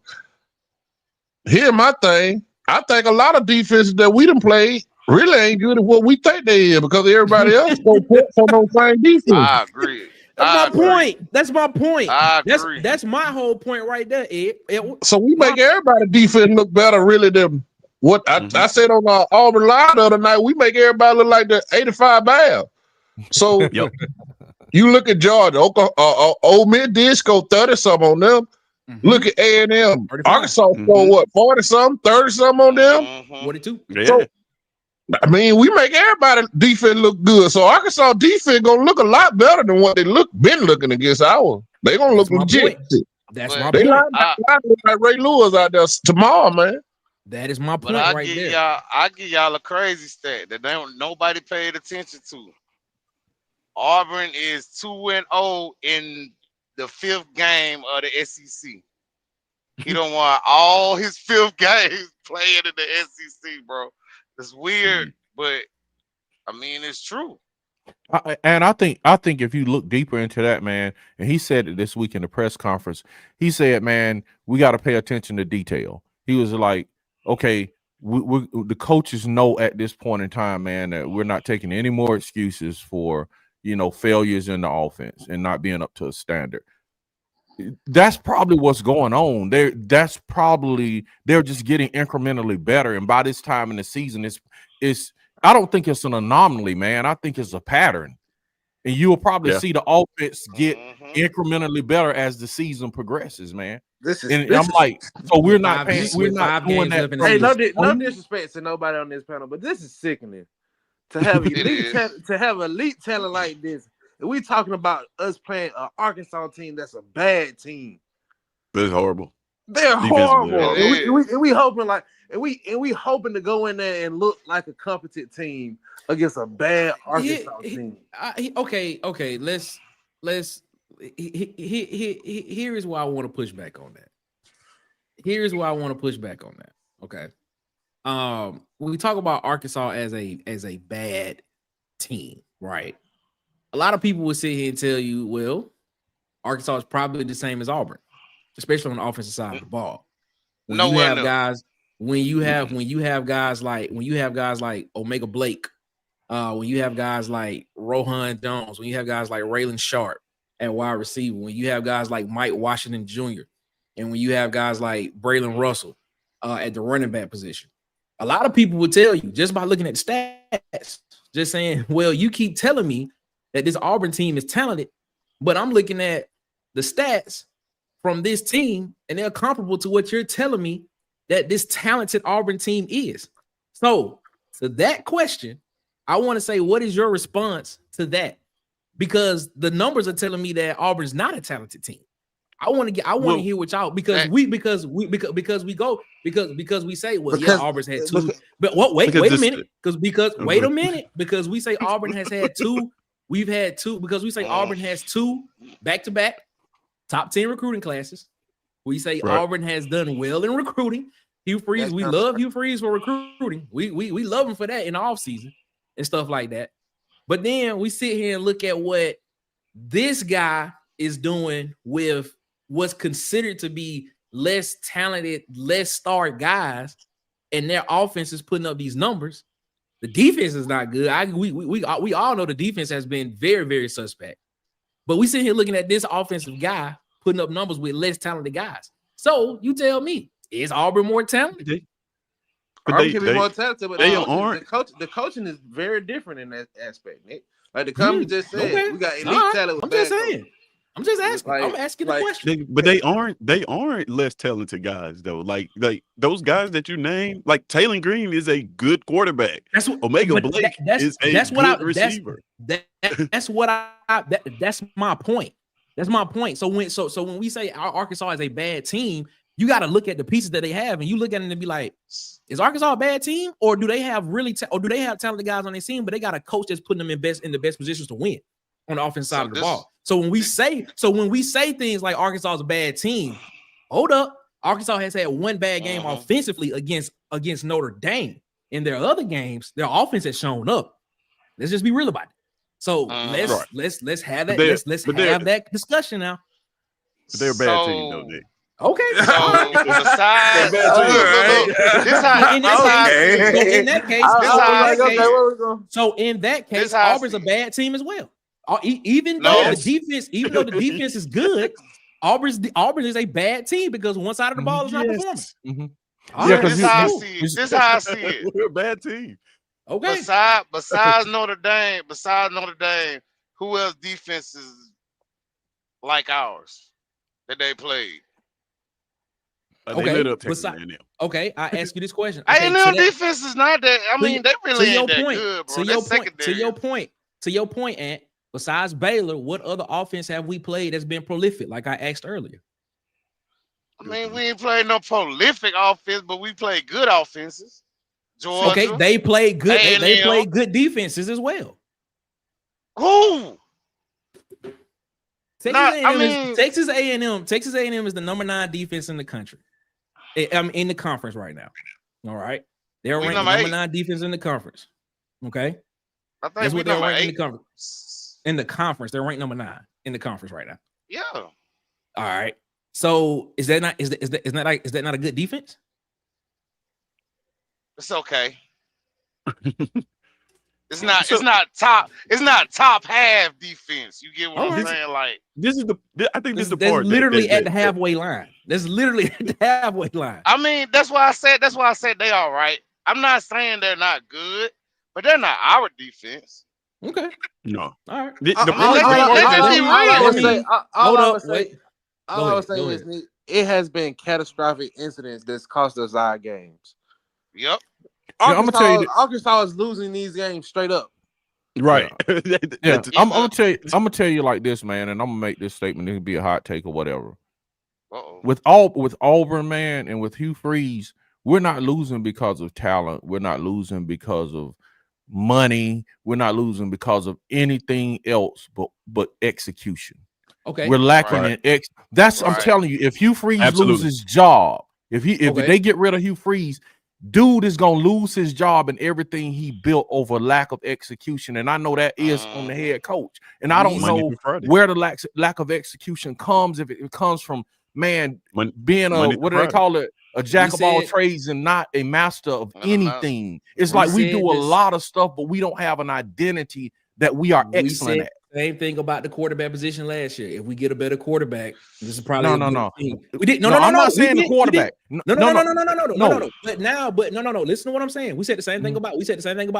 Speaker 5: here's my thing. I think a lot of defenses that we done played really ain't good at what we think they is because everybody else go put on those same defense.
Speaker 7: I agree.
Speaker 2: That's
Speaker 7: I
Speaker 2: my
Speaker 7: agree.
Speaker 2: point. That's my point.
Speaker 7: I agree.
Speaker 2: That's my whole point right there, Ed.
Speaker 5: So we make everybody defense look better really than what I said on Auburn Live the other night. We make everybody look like the 85 Bears. So
Speaker 4: Yep.
Speaker 5: you look at Georgia, Ole Miss did score 30-something on them. Look at A&M.
Speaker 2: 35.
Speaker 5: Arkansas scored what, 40-something, 30-something on them?
Speaker 7: Mhm.
Speaker 2: 42.
Speaker 4: Yeah.
Speaker 5: So, I mean, we make everybody defense look good. So Arkansas defense gonna look a lot better than what they been looking against ours. They gonna look
Speaker 2: That's my
Speaker 5: legit.
Speaker 2: point. That's
Speaker 7: But
Speaker 2: my
Speaker 5: They
Speaker 2: point.
Speaker 5: line look like Ray Lewis out there tomorrow, man.
Speaker 2: That is my
Speaker 7: But
Speaker 2: point
Speaker 7: I
Speaker 2: right
Speaker 7: give
Speaker 2: there.
Speaker 7: y'all a crazy stat that nobody paid attention to. Auburn is 2-0 in the 5th game of the SEC. He don't want all his 5th games playing in the SEC, bro. It's weird, but I mean it's true.
Speaker 6: I think if you look deeper into that, man, and he said it this week in the press conference, he said, man, we got to pay attention to detail. He was like, okay, the coaches know at this point in time, man, that we're not taking any more excuses for, failures in the offense and not being up to a standard. That's probably what's going on. They're just getting incrementally better. And by this time in the season, it's I don't think it's an anomaly, man. I think it's a pattern. And you will probably see the offense get incrementally better as the season progresses, man. I'm like, so we're not paying, we're not doing that.
Speaker 3: Hey, no disrespect to nobody on this panel, but this is sickening to have elite talent like this. And we talking about us playing an Arkansas team that's a bad team.
Speaker 4: That's horrible.
Speaker 3: They're horrible. And we hoping to go in there and look like a competent team against a bad Arkansas team.
Speaker 2: Okay. Let's. Here is why I want to push back on that. Okay. When we talk about Arkansas as a bad team, right? A lot of people will sit here and tell you, well, Arkansas is probably the same as Auburn, especially on the offensive side of the ball. When you have guys like Omega Blake, when you have guys like Rohan Jones, when you have guys like Raylan Sharp at wide receiver, when you have guys like Mike Washington Jr., and when you have guys like Braylon Russell at the running back position, a lot of people would tell you just by looking at the stats, just saying, well, you keep telling me that this Auburn team is talented, but I'm looking at the stats from this team, and they're comparable to what you're telling me that this talented Auburn team is. So, to that question, I want to say, what is your response to that? Because the numbers are telling me that Auburn's not a talented team. I want to hear what y'all because we say, well, Auburn's had two. But wait a minute, because we say Auburn has had two. We've had two because we say Auburn has two back-to-back top 10 recruiting classes. We say Auburn has done well in recruiting. Hugh Freeze, we love Hugh Freeze for recruiting. We love him for that in the offseason and stuff like that. But then we sit here and look at what this guy is doing with what's considered to be less talented, less star guys, and their offense is putting up these numbers. The defense is not good. We all know the defense has been very, very suspect. But we sit here looking at this offensive guy putting up numbers with less talented guys. So you tell me, is Auburn more talented?
Speaker 3: Auburn can be more talented, but the coaching is very different in that aspect, Nick. Like the company just said, we got elite talent.
Speaker 2: I'm just saying. I'm just asking. I'm asking the question.
Speaker 4: But they aren't less talented guys though. Like those guys that you named, like Taylor Green is a good quarterback. That's what Omega Blake is a good receiver.
Speaker 2: That's my point. That's my point. So when we say Arkansas is a bad team, you got to look at the pieces that they have, and you look at them and be like, is Arkansas a bad team, or do they have do they have talented guys on their team, but they got a coach that's putting them in the best positions to win on the offensive side of the ball. So when we say things like Arkansas is a bad team, hold up. Arkansas has had one bad game offensively against Notre Dame. In their other games, their offense has shown up. Let's just be real about it. So let's have that. Let's have that discussion now.
Speaker 4: But they're a bad team, though, Nick.
Speaker 2: Okay.
Speaker 7: So besides,
Speaker 2: in that case, Auburn's a bad team as well. Even though the defense is good, Auburn is a bad team because one side of the ball is not performing.
Speaker 7: Mm-hmm. This is how I see it.
Speaker 4: We're a bad team.
Speaker 2: Okay.
Speaker 7: Besides Notre Dame, who else defenses like ours that they played?
Speaker 4: They lit up Texas A&M.
Speaker 2: Okay, I ask you this question.
Speaker 7: A&M defense is not that. I mean, they really ain't that good, bro.
Speaker 2: To your point, Ant. Besides Baylor, what other offense have we played that's been prolific? Like I asked earlier.
Speaker 7: I mean, we ain't played no prolific offense, but we played good offenses. Georgia,
Speaker 2: okay, they played good. They played good defenses as well.
Speaker 7: Who?
Speaker 2: Texas A&M is the number 9 defense in the country. I'm in the conference right now. All right, they're ranked number 9 defense in the conference. Okay,
Speaker 7: I think
Speaker 2: that's what they're ranked
Speaker 7: 8.
Speaker 2: in the conference. In the conference, they're ranked number 9 in the conference right now.
Speaker 7: Yeah.
Speaker 2: All right. So is that not a good defense?
Speaker 7: It's okay. It's not top half defense. You get what
Speaker 2: All
Speaker 7: I'm
Speaker 2: right.
Speaker 7: saying? Like
Speaker 4: This is I think this is the
Speaker 2: That's
Speaker 4: part
Speaker 2: literally at the
Speaker 4: that-
Speaker 2: halfway line. That's literally at the halfway line.
Speaker 7: I mean, that's why I said they all right. I'm not saying they're not good, but they're not our defense.
Speaker 2: Okay.
Speaker 4: No.
Speaker 2: All right.
Speaker 4: The
Speaker 7: I mean,
Speaker 4: part-
Speaker 7: let's
Speaker 4: the
Speaker 7: be-
Speaker 4: part
Speaker 7: let's
Speaker 4: that-
Speaker 7: just be real.
Speaker 2: Hold up. Wait.
Speaker 3: All
Speaker 2: Go
Speaker 3: I
Speaker 2: ahead,
Speaker 3: would say
Speaker 2: go
Speaker 3: is
Speaker 2: ahead.
Speaker 3: it has been catastrophic incidents that's cost us our games.
Speaker 7: Yep.
Speaker 6: I'ma tell you
Speaker 3: Arkansas is losing these games straight up.
Speaker 4: Right.
Speaker 6: Yeah,
Speaker 7: Either-
Speaker 6: I'm gonna tell you like this, man, and I'm gonna make this statement. It could be a hot take or whatever.
Speaker 7: Uh-oh.
Speaker 6: With Auburn, man, and with Hugh Freeze, we're not losing because of talent. We're not losing because of money. We're not losing because of anything else but execution.
Speaker 2: Okay.
Speaker 6: We're lacking
Speaker 7: Right.
Speaker 6: in That's I'm
Speaker 7: Right.
Speaker 6: telling you. If Hugh Freeze
Speaker 4: Absolutely.
Speaker 6: loses his job, if
Speaker 2: Okay.
Speaker 6: they get rid of Hugh Freeze, dude is gonna lose his job and everything he built over lack of execution. And I know that is on the head coach. And I don't
Speaker 4: Monday
Speaker 6: know
Speaker 4: through Friday.
Speaker 6: where the lack of execution comes. If it comes from being
Speaker 4: Monday
Speaker 6: what do
Speaker 4: through
Speaker 6: they call it? A jack of all
Speaker 2: said-
Speaker 6: trades and not a master of
Speaker 7: And a master.
Speaker 6: anything. It's
Speaker 2: We
Speaker 6: like we
Speaker 2: said
Speaker 6: do a
Speaker 2: this-
Speaker 6: lot of stuff, but we don't have an identity that we are
Speaker 2: We
Speaker 6: excellent
Speaker 2: said
Speaker 6: at.
Speaker 2: the same thing about the quarterback position last year. If we get a better quarterback, this is probably
Speaker 6: No.
Speaker 2: a good team. We did no.
Speaker 6: I'm not
Speaker 2: we
Speaker 6: saying the
Speaker 2: did- we
Speaker 6: quarterback.
Speaker 2: did- No. But no. Listen to what I'm saying. We said the same thing about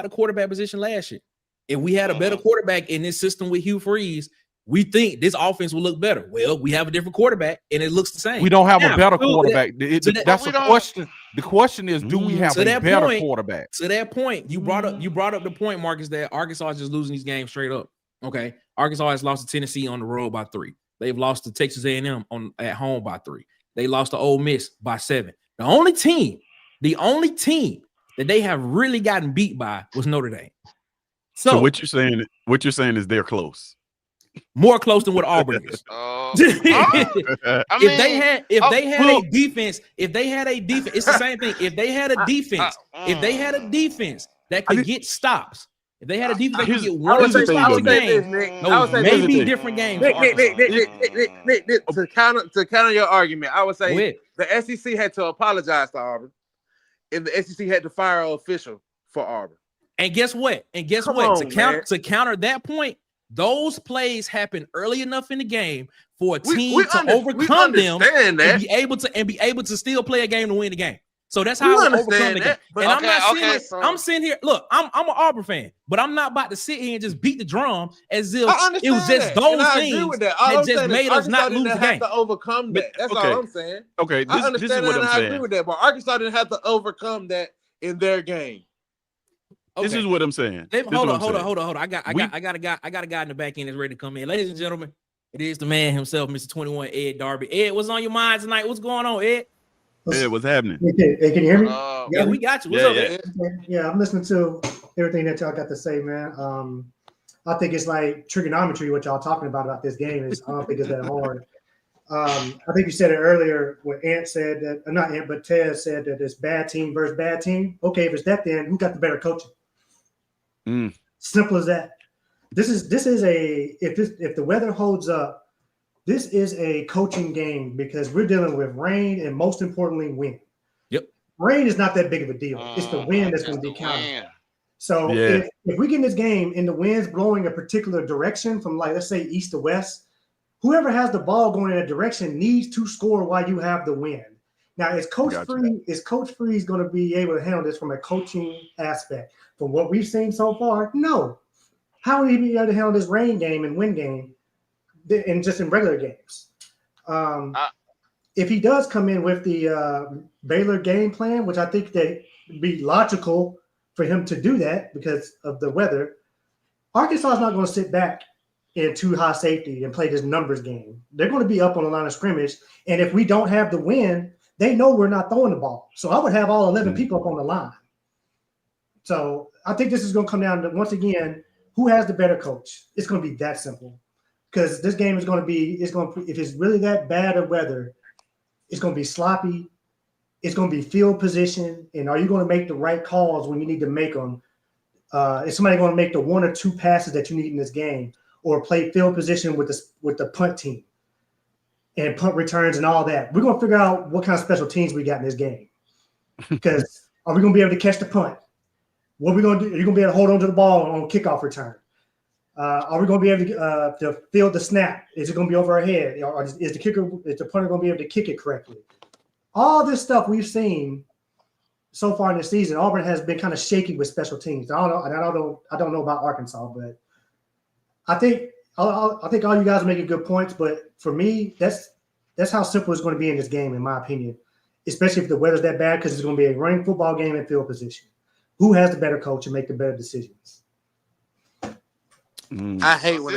Speaker 2: the quarterback position last year. If we had a better quarterback in this system with Hugh Freeze, we think this offense will look better. Well, we have a different quarterback and it looks the same.
Speaker 6: We don't have
Speaker 2: Now,
Speaker 6: a better
Speaker 2: so
Speaker 6: quarterback.
Speaker 2: that-
Speaker 6: That's
Speaker 7: we
Speaker 6: the
Speaker 7: don't-
Speaker 6: question. The question is, do we have
Speaker 2: To
Speaker 6: a
Speaker 2: that
Speaker 6: better
Speaker 2: point-
Speaker 6: quarterback?
Speaker 2: To that point, you brought up the point, Marcus, that Arkansas is just losing these games straight up. Okay, Arkansas has lost to Tennessee on the road by 3. They've lost to Texas A&M at home by 3. They lost to Ole Miss by 7. The only team that they have really gotten beat by was Notre Dame.
Speaker 4: So what you're saying is they're close.
Speaker 2: More close than what Auburn is.
Speaker 7: I
Speaker 2: If
Speaker 7: mean,
Speaker 2: they had a defense, it's the same thing. If they had a defense that could get stops, if they had a defense that could get one or
Speaker 4: here's the
Speaker 2: two
Speaker 4: thing,
Speaker 2: stops a
Speaker 4: though, Nick.
Speaker 2: game,
Speaker 3: I would say
Speaker 2: maybe
Speaker 4: this.
Speaker 2: different games.
Speaker 3: Nick,
Speaker 2: for Arkansas.
Speaker 3: Nick, to counter your argument, I would
Speaker 2: Go
Speaker 3: say
Speaker 2: ahead.
Speaker 3: the SEC had to apologize to Auburn, and the SEC had to fire an official for Auburn.
Speaker 2: And guess what?
Speaker 3: Come on,
Speaker 2: To counter that point, those plays happen early enough in the game for a team
Speaker 3: we
Speaker 2: to overcome them
Speaker 3: understand that.
Speaker 2: and be able to still play a game to win the game. So that's
Speaker 3: We
Speaker 2: how I would
Speaker 3: understand
Speaker 2: overcome the game.
Speaker 3: that, but-
Speaker 2: And
Speaker 7: Okay,
Speaker 2: I'm sitting here. Look, I'm an Auburn fan, but I'm not about to sit here and just beat the drum as if
Speaker 3: I understand
Speaker 2: it was just
Speaker 3: that,
Speaker 2: those
Speaker 3: and I agree
Speaker 2: things
Speaker 3: with that. All
Speaker 2: that
Speaker 3: I'm
Speaker 2: just
Speaker 3: saying is
Speaker 2: made us
Speaker 3: Arkansas
Speaker 2: not lose
Speaker 3: didn't
Speaker 2: the
Speaker 3: have
Speaker 2: game.
Speaker 3: to overcome that. That's
Speaker 4: okay.
Speaker 3: all I'm saying.
Speaker 4: Okay,
Speaker 3: I
Speaker 4: this
Speaker 3: understand
Speaker 4: is what
Speaker 3: that, and
Speaker 4: I'm
Speaker 3: I agree
Speaker 4: saying.
Speaker 3: with that. But Arkansas didn't have to overcome that in their game.
Speaker 4: This is what I'm saying.
Speaker 2: Hold on. I got a guy in the back end that's ready to come in. Ladies and gentlemen, it is the man himself, Mr. 21, Ed Darby. Ed, what's on your mind tonight? What's going on, Ed?
Speaker 4: Hey, what's happening?
Speaker 8: Hey, can you hear me?
Speaker 2: Yeah, we got you. What's
Speaker 4: Yeah,
Speaker 2: up,
Speaker 4: yeah.
Speaker 2: Ed?
Speaker 8: Yeah, I'm listening to everything that y'all got to say, man. I think it's like trigonometry, what y'all talking about this game is. I don't think it's that hard. I think you said it earlier when Ant said that, not Ant, but Tez said that it's bad team versus bad team. Okay, if it's that, then who got the better coaching? Simple as that. This is if the weather holds up, this is a coaching game because we're dealing with rain and most importantly, wind.
Speaker 2: Yep.
Speaker 8: Rain is not that big of a deal. It's the wind that's going to be counted. So
Speaker 4: Yeah.
Speaker 8: if we get in this game and the wind's blowing a particular direction from, like, let's say east to west, whoever has the ball going in that direction needs to score while you have the wind. Now, is Coach Freeze going to be able to handle this from a coaching aspect? From what we've seen so far, no. How will he be able to handle this rain game and wind game and just in regular games? If he does come in with the Baylor game plan, which I think that would be logical for him to do that because of the weather, Arkansas is not going to sit back in too high safety and play this numbers game. They're going to be up on the line of scrimmage, and if we don't have the wind, they know we're not throwing the ball. So I would have all 11 people up on the line. So I think this is going to come down to, once again, who has the better coach. It's going to be that simple because this game is going to be, if it's really that bad of weather, it's going to be sloppy. It's going to be field position. And are you going to make the right calls when you need to make them? Is somebody going to make the one or two passes that you need in this game, or play field position with the punt team and punt returns and all that? We're going to figure out what kind of special teams we got in this game. Because are we going to be able to catch the punt? What are we going to do? Are you going to be able to hold on to the ball on kickoff return? Are we going to be able to field the snap? Is it going to be over our head? Or is the punter going to be able to kick it correctly? All this stuff we've seen so far in the season, Auburn has been kind of shaky with special teams. I don't know about Arkansas, but I think all you guys are making good points. But for me, that's how simple it's going to be in this game, in my opinion. Especially if the weather's that bad, because it's going to be a running football game and field position. Who has the better coach and make the better decisions?
Speaker 3: I hate when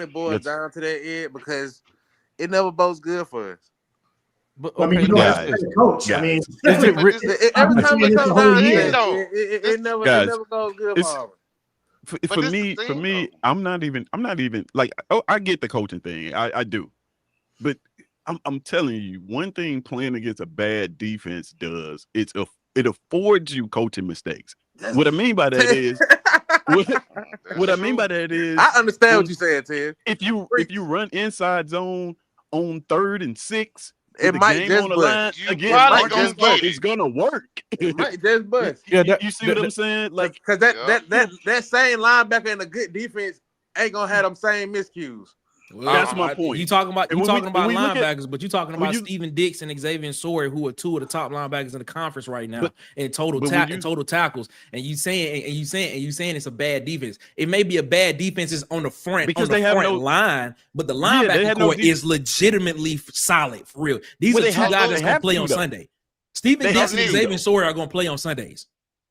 Speaker 3: it boils down to that, Ed, because it never bodes good for us.
Speaker 6: But
Speaker 8: I mean, you don't have to play the coach. I mean,
Speaker 3: every time it comes down here, it never goes good for Auburn.
Speaker 4: For me, I'm not even like, I get the coaching thing. I do. But I'm telling you, one thing playing against a bad defense does, it affords you coaching mistakes. What I mean by that is what I mean by that is
Speaker 3: I understand what you're saying, Ted.
Speaker 4: If you run inside zone on 3rd and 6,
Speaker 3: it might just bust.
Speaker 4: It's gonna work.
Speaker 3: It might just bust.
Speaker 4: You see what I'm saying? Like,
Speaker 3: because that same linebacker in a good defense ain't gonna have them same miscues.
Speaker 2: Well,
Speaker 4: that's my point.
Speaker 2: You talking about linebackers, but you talking about Steven Dix and Xavier Sawyer, who are two of the top linebackers in the conference right now in total tackles. And you saying it's a bad defense. It may be a bad defense is on the front line, but the linebacker core is legitimately solid for real. These are two guys that's gonna play on Sunday. Steven Dix and Xavier Sawyer are gonna play on Sundays.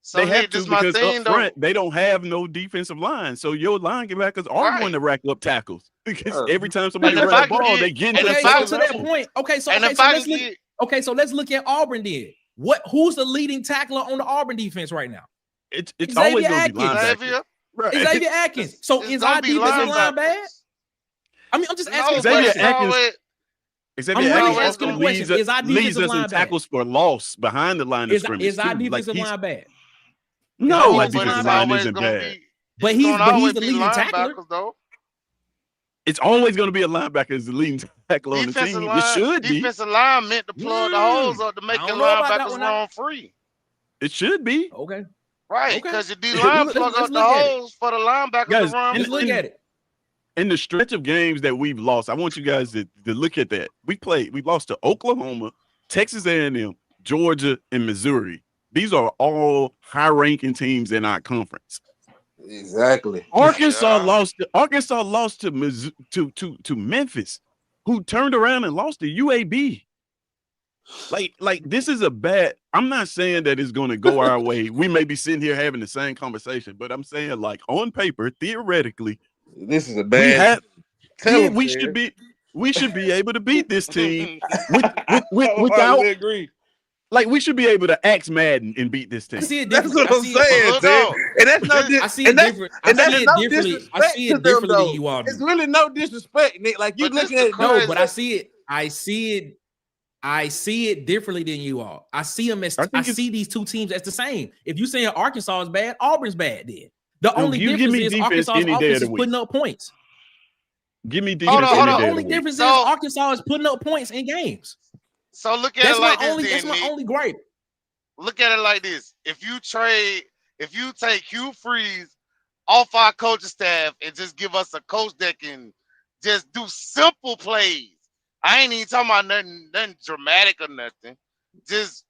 Speaker 4: So they have to, because up front they don't have no defensive line, so your linebackers are going to rack up tackles because every time somebody runs the ball, they get into
Speaker 2: that point. So let's look at Auburn then. Who's the leading tackler on the Auburn defense right now?
Speaker 4: It's always going to be linebacker.
Speaker 2: Xavier Atkins. So is our defensive line bad? I mean, I'm just asking.
Speaker 4: Xavier Atkins leads us in tackles for loss behind the line of scrimmage.
Speaker 2: Is our defensive line bad?
Speaker 4: No, I think his line isn't bad.
Speaker 2: But he's the leading tackler.
Speaker 4: It's always going to be a linebacker as the leading tackler on the team. It should be.
Speaker 7: Defensive line meant to plug the holes up to make the linebackers run free.
Speaker 4: It should be.
Speaker 2: Okay.
Speaker 7: Right, because your D-line plug up the holes for the linebackers to run
Speaker 2: free. Look at it.
Speaker 4: In the stretch of games that we've lost, I want you guys to look at that. We lost to Oklahoma, Texas A&M, Georgia, and Missouri. These are all high-ranking teams in our conference.
Speaker 3: Exactly.
Speaker 4: Arkansas lost to Memphis, who turned around and lost to UAB. Like this is a bad. I'm not saying that it's going to go our way. We may be sitting here having the same conversation, but I'm saying, like, on paper, theoretically,
Speaker 3: this is a bad.
Speaker 4: We should be able to beat this team without.
Speaker 3: Agree.
Speaker 4: Like, we should be able to axe Madden and beat this team.
Speaker 2: I see it
Speaker 3: different. That's what I'm saying, Ted. And that's no
Speaker 2: I see it different. I see it differently than you all do.
Speaker 3: It's really no disrespect, Nick. Like, you looking at it.
Speaker 2: No, but I see it differently than you all. I see them as I see these two teams as the same. If you saying Arkansas is bad, Auburn's bad then. The only difference is Arkansas offense is putting up points.
Speaker 4: Give me defense.
Speaker 2: The only difference is Arkansas is putting up points in games.
Speaker 7: So look at it like this.
Speaker 2: That's my only gripe.
Speaker 7: Look at it like this. If you take Hugh Freeze off our coaching staff and just give us a coach that can just do simple plays. I ain't even talking about nothing dramatic or nothing. Just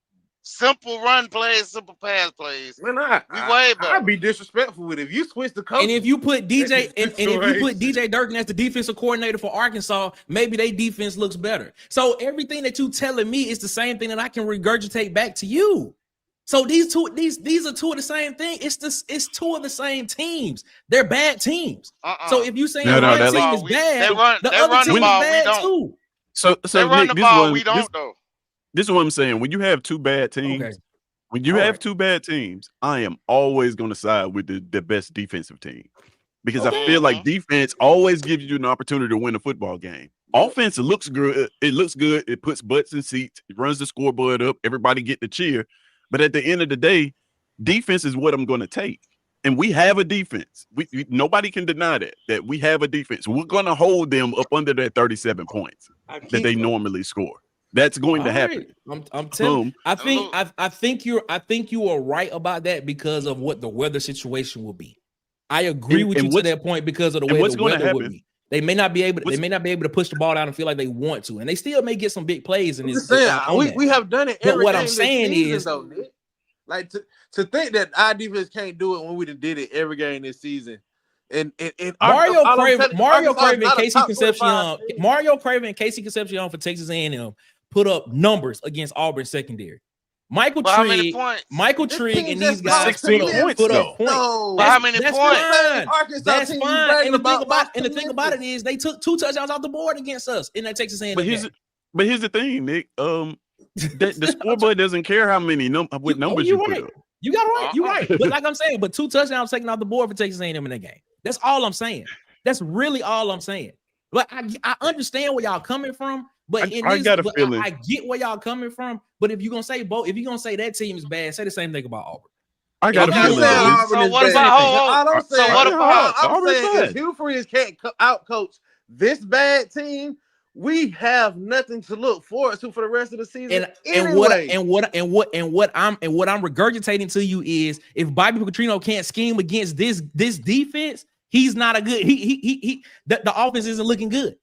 Speaker 7: simple run plays, simple pass plays.
Speaker 3: Man, I'd be disrespectful with it. If you switch the coach,
Speaker 2: and if you put DJ and if you put DJ Durkin as the defensive coordinator for Arkansas, maybe their defense looks better. So everything that you telling me is the same thing that I can regurgitate back to you. So these are two of the same thing. It's two of the same teams. They're bad teams. So if you saying one team is bad, the other team is bad too.
Speaker 4: So
Speaker 7: they run the ball. We don't though.
Speaker 4: This is what I'm saying. When you have two bad teams, two bad teams, I am always going to side with the best defensive team because I feel like defense always gives you an opportunity to win a football game. Offense, it looks good. It puts butts in seats. It runs the scoreboard up. Everybody get the cheer. But at the end of the day, defense is what I'm going to take. And we have a defense. Nobody can deny that we have a defense. We're going to hold them up under that 37 points that they normally score. That's going to
Speaker 2: All
Speaker 4: happen.
Speaker 2: right. I'm telling. I think you are right about that because of what the weather situation will be. I agree with you to that point because of the way the weather would be. They may not be able to push the ball out and feel like they want to, and they still may get some big plays in this.
Speaker 3: We have done it every
Speaker 2: what
Speaker 3: game
Speaker 2: I'm saying
Speaker 3: this season,
Speaker 2: is,
Speaker 3: though, Nick. Like to think that our defense can't do it when we did it every game this season. And
Speaker 2: Mario Craven and Casey Concepcion for Texas A&M put up numbers against Auburn secondary. Michael Trigg and these guys
Speaker 4: 16 points
Speaker 2: put up points.
Speaker 7: But how many points?
Speaker 2: Fine. That's fine. And the thing about it is they took 2 touchdowns off the board against us in that Texas A&M game.
Speaker 4: But here's the thing, Nick. The scoreboard doesn't care how many numbers you put up.
Speaker 2: You got it right. You're right. But like I'm saying, 2 touchdowns taken off the board for Texas A&M in that game. That's all I'm saying. That's really all I'm saying. But I understand where y'all coming from. But I got a feeling. I get where y'all coming from. But if you're gonna say that team is bad, say the same thing about Auburn.
Speaker 4: I got a feeling.
Speaker 7: So what about
Speaker 3: I'm saying if Hugh Freeze can't outcoach this bad team, we have nothing to look forward to for the rest of the season. And what I'm regurgitating to you is if Bobby Petrino can't scheme against this defense, he's not a good. The offense isn't looking good.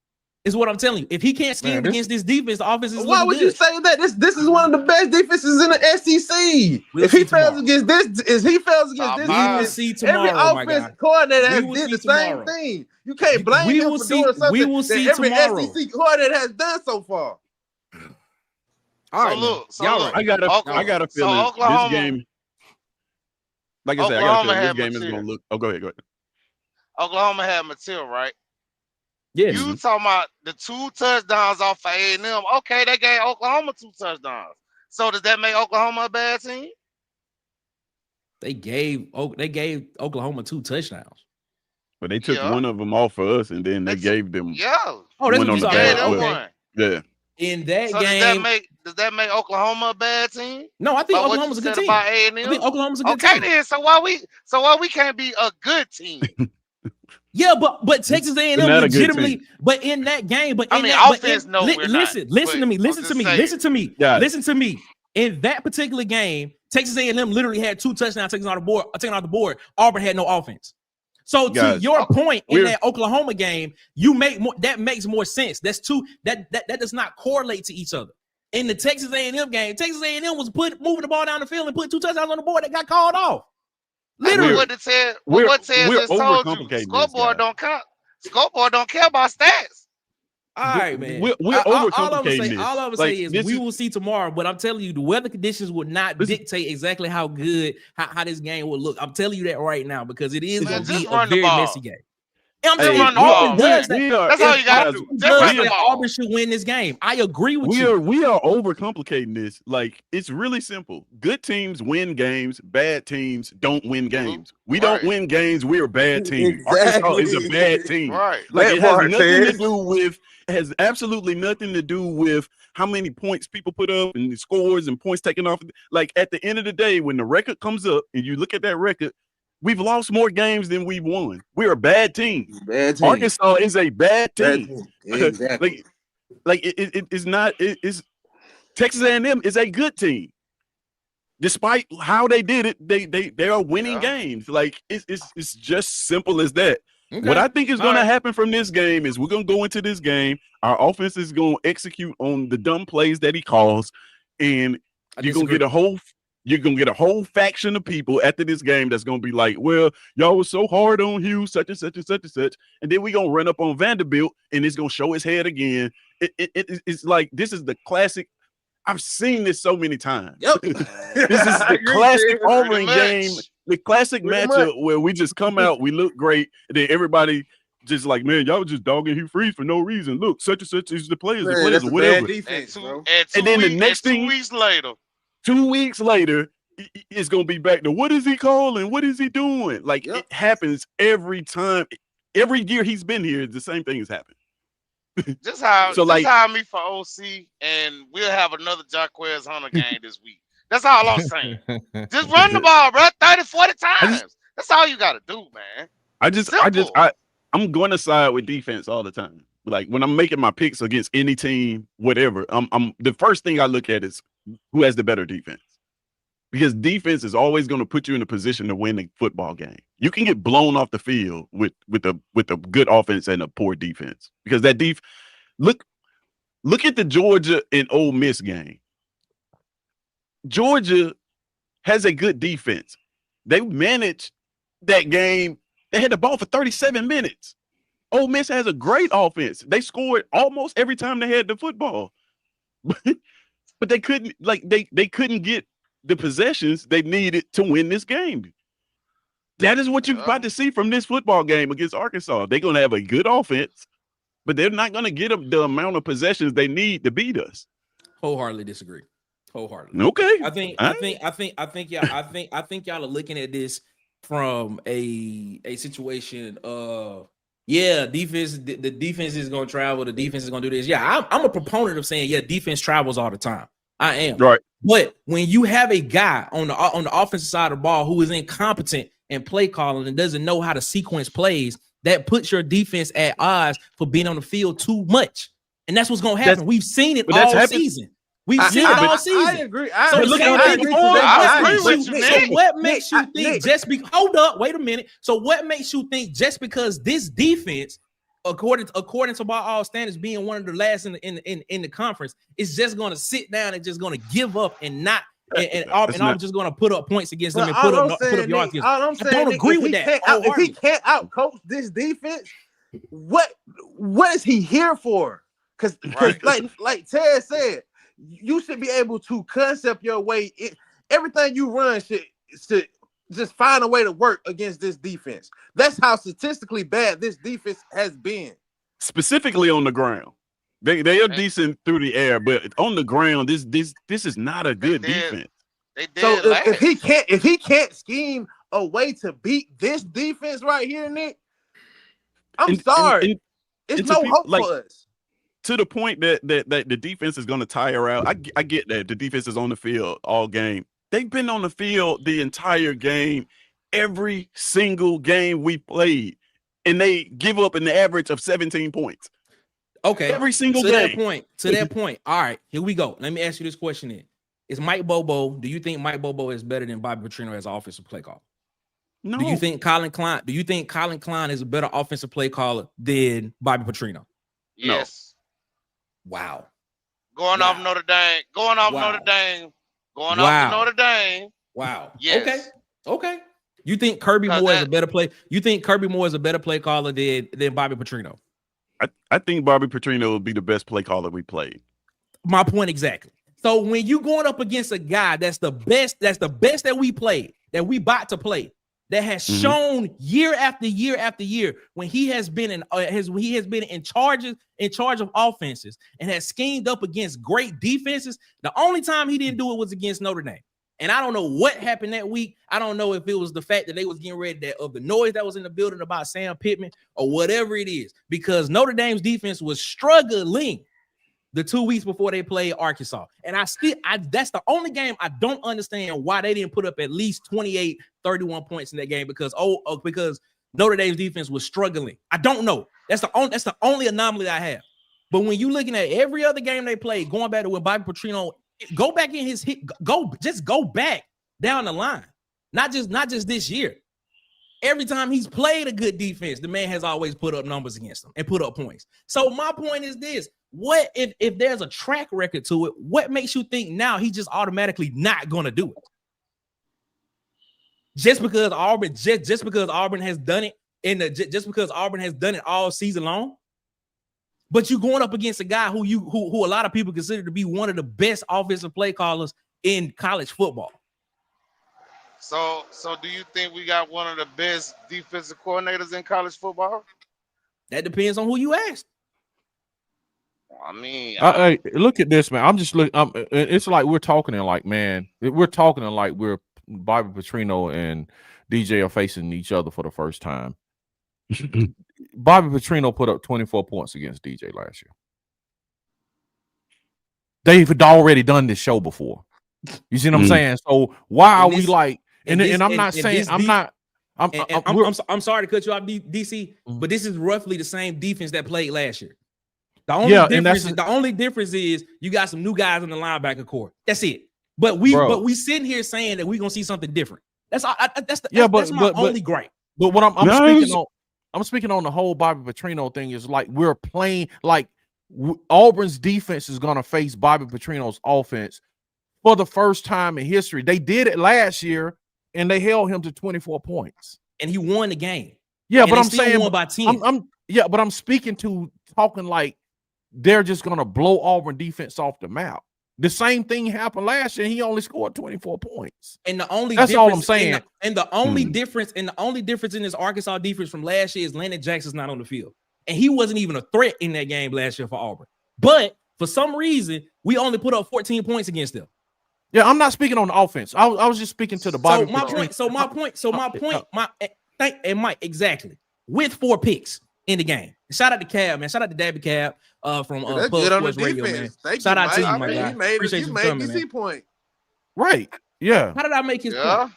Speaker 3: Is what I'm telling you. If he can't scheme against this defense, the offense is. Why would you say that? This is one of the best defenses in the SEC. If he fails against this, defense, every offensive coordinator has did the same thing. You can't blame him for doing something that every SEC coordinator has done so far.
Speaker 2: All right,
Speaker 4: I got a feeling
Speaker 7: Oklahoma,
Speaker 4: this game. Like I said, I got a feeling this game is going to look. Oh, go ahead.
Speaker 7: Oklahoma had material, right?
Speaker 2: Yes.
Speaker 7: You talking about the 2 touchdowns off of A&M? Okay, they gave Oklahoma 2 touchdowns. So does that make Oklahoma a bad team?
Speaker 2: They gave Oklahoma 2 touchdowns.
Speaker 4: But they took one of them off for us, and then they gave them.
Speaker 7: Yeah.
Speaker 2: Oh, that's what you
Speaker 7: said.
Speaker 4: Yeah.
Speaker 2: In that
Speaker 7: so
Speaker 2: game,
Speaker 7: does that make Oklahoma a bad team?
Speaker 2: No, I think Oklahoma's a good team. I think Oklahoma's a good team.
Speaker 7: Okay, then. So why we can't be a good team?
Speaker 2: Yeah, but Texas A&M legitimately, but in that game,
Speaker 7: offense.
Speaker 2: Listen to me. In that particular game, Texas A&M literally had 2 touchdowns taken off the board. Auburn had no offense. So to your point, in that Oklahoma game, that makes more sense. That's 2 that does not correlate to each other. In the Texas A&M game, Texas A&M was moving the ball down the field and put 2 touchdowns on the board that got called off.
Speaker 7: Literally, what says told you, scoreboard don't count. Scoreboard don't care about stats.
Speaker 2: All right, man.
Speaker 4: We're overcomplicating this.
Speaker 2: All I would say is we will see tomorrow. But I'm telling you, the weather conditions will not dictate exactly how good how this game will look. I'm telling you that right now because it is going to be a very messy game. I'm telling you, Auburn does that.
Speaker 7: That's all you got to do.
Speaker 2: Auburn should win this game. I agree with you.
Speaker 4: We are overcomplicating this. Like, it's really simple. Good teams win games. Bad teams don't win games. We don't win games. We are bad teams.
Speaker 3: Exactly.
Speaker 4: Arkansas is a bad team.
Speaker 7: Right.
Speaker 4: Like, it has nothing to do with. It has absolutely nothing to do with how many points people put up and the scores and points taken off. Like, at the end of the day, when the record comes up and you look at that record, we've lost more games than we've won. We're a bad team. Arkansas is a bad team.
Speaker 3: Exactly.
Speaker 4: It's not. It's Texas A&M is a good team. Despite how they did it, they are winning games. Like it's just simple as that. Okay. What I think is going to happen from this game is we're going to go into this game. Our offense is going to execute on the dumb plays that he calls, and you're going to get a whole. You're going to get a whole faction of people after this game that's going to be like, well, y'all was so hard on Hugh, such and such and such and such. And then we're going to run up on Vanderbilt, and it's going to show his head again. It's like this is the classic. I've seen this so many times. Yep. This is the classic Auburn game, the classic matchup where we just come out, we look great, and then everybody just like, man, y'all just dogging Hugh Freeze for no reason. Look, such and such is the players, or whatever.
Speaker 3: Defense,
Speaker 7: and then the next thing, 2 weeks later.
Speaker 4: 2 weeks later, it's going to be back to what is he calling? What is he doing? Like, it happens every time. Every year he's been here, the same thing has happened.
Speaker 7: Just hire me for OC, and we'll have another Jaquez Hunter game this week. That's all I'm saying. Just run the ball, bro, 30, 40 times. That's all you got to do, man.
Speaker 4: I'm going to side with defense all the time. Like when I'm making my picks against any team, whatever, I'm the first thing I look at is who has the better defense. Because defense is always going to put you in a position to win a football game. You can get blown off the field with a good offense and a poor defense. Because that look at the Georgia and Ole Miss game. Georgia has a good defense. They managed that game. They had the ball for 37 minutes. Ole Miss has a great offense. They scored almost every time they had the football. But they couldn't they couldn't get the possessions they needed to win this game. That is what you're about to see from this football game against Arkansas. They're going to have a good offense, but they're not going to get the amount of possessions they need to beat us.
Speaker 2: Wholeheartedly disagree. Wholeheartedly.
Speaker 4: Okay.
Speaker 2: I think y'all are looking at this from a situation of defense. The defense is going to travel. The defense is going to do this. Yeah, I'm a proponent of saying defense travels all the time. I am.
Speaker 4: Right.
Speaker 2: But when you have a guy on the offensive side of the ball who is incompetent in play calling and doesn't know how to sequence plays, that puts your defense at odds for being on the field too much. And that's what's going to happen. We've seen it all season. We've seen it all season.
Speaker 3: I agree.
Speaker 2: What makes you think hold up, wait a minute. So what makes you think just because this defense, according to all standards, being one of the last in the conference, is just going to sit down and just going to give up and not and Auburn just going to put up points against them and put up yards against them? I don't agree with that.
Speaker 3: If he can't outcoach this defense, what is he here for? Because like Ted said, you should be able to concept your way. Everything you run should just find a way to work against this defense. That's how statistically bad this defense has been.
Speaker 4: Specifically on the ground. They are decent through the air, but on the ground, this is not a good defense.
Speaker 3: So if he can't scheme a way to beat this defense right here, Nick, I'm sorry. It's no hope for us.
Speaker 4: To the point that the defense is going to tire out. I get that the defense is on the field all game. They've been on the field the entire game, every single game we played, and they give up an average of 17 points.
Speaker 2: Okay,
Speaker 4: every single
Speaker 2: game. To that point. All right, here we go. Let me ask you this question then. Is Mike Bobo, do you think Mike Bobo is better than Bobby Petrino as an offensive play caller?
Speaker 4: No.
Speaker 2: Do you think Colin Klein is a better offensive play caller than Bobby Petrino?
Speaker 7: Yes.
Speaker 2: Wow.
Speaker 7: Going off Notre Dame. Going off Notre Dame.
Speaker 2: Wow.
Speaker 7: Yes.
Speaker 2: Okay. You think Kirby Moore is a better play? You think Kirby Moore is a better play caller than Bobby Petrino?
Speaker 4: I think Bobby Petrino will be the best play caller we played.
Speaker 2: My point exactly. So when you going up against a guy that's the best that we played, that we about to play, that has shown year after year after year when he has been in charge of offenses and has schemed up against great defenses. The only time he didn't do it was against Notre Dame. And I don't know what happened that week. I don't know if it was the fact that they was getting ready of the noise that was in the building about Sam Pittman or whatever it is, because Notre Dame's defense was struggling the 2 weeks before they played Arkansas. And that's the only game I don't understand why they didn't put up at least 28, 31 points in that game, because Notre Dame's defense was struggling. I don't know. That's the only anomaly I have. But when you looking at every other game they played, going back to when Bobby Petrino, go back in his hit, go back down the line. Not just this year. Every time he's played a good defense, the man has always put up numbers against them and put up points. So my point is this: what if there's a track record to it? What makes you think now he's just automatically not going to do it? Just because Auburn has done it just because Auburn has done it all season long? But you're going up against a guy who a lot of people consider to be one of the best offensive play callers in college football.
Speaker 7: So do you think we got one of the best defensive coordinators in college football?
Speaker 2: That depends on who you ask.
Speaker 7: I mean,
Speaker 6: look at this, man. I'm just looking. It's like we're talking in like we're Bobby Petrino and DJ are facing each other for the first time. Bobby Petrino put up 24 points against DJ last year. They've already done this show before. You see what I'm saying? So why are we like? And I'm not saying I'm not. I'm sorry to cut you off, DC, but this is roughly the same defense that played last year.
Speaker 2: The only difference is you got some new guys in the linebacker core. That's it. But we sitting here saying that we're gonna see something different. That's my only gripe.
Speaker 6: But what I'm speaking on the whole Bobby Petrino thing is like we're playing like Auburn's defense is gonna face Bobby Petrino's offense for the first time in history. They did it last year and they held him to 24 points.
Speaker 2: And he won the game.
Speaker 6: Yeah,
Speaker 2: and
Speaker 6: but I'm saying
Speaker 2: won by 10.
Speaker 6: But I'm speaking to talking like they're just gonna blow Auburn defense off the map. The same thing happened last year, and he only scored 24 points.
Speaker 2: And the only
Speaker 6: that's all I'm saying.
Speaker 2: The only difference in this Arkansas defense from last year is Landon Jackson's not on the field. And he wasn't even a threat in that game last year for Auburn. But for some reason, we only put up 14 points against them.
Speaker 6: Yeah, I'm not speaking on the offense. I was just speaking to the bottom. Mike, exactly. With 4 picks in the game. Shout out to Cab, man. Shout out to Dabby Cab from Pub Sports Radio, man. Shout out to you, my guy. Appreciate you coming, man.
Speaker 3: Point.
Speaker 6: Right. Yeah.
Speaker 2: How did I make his point?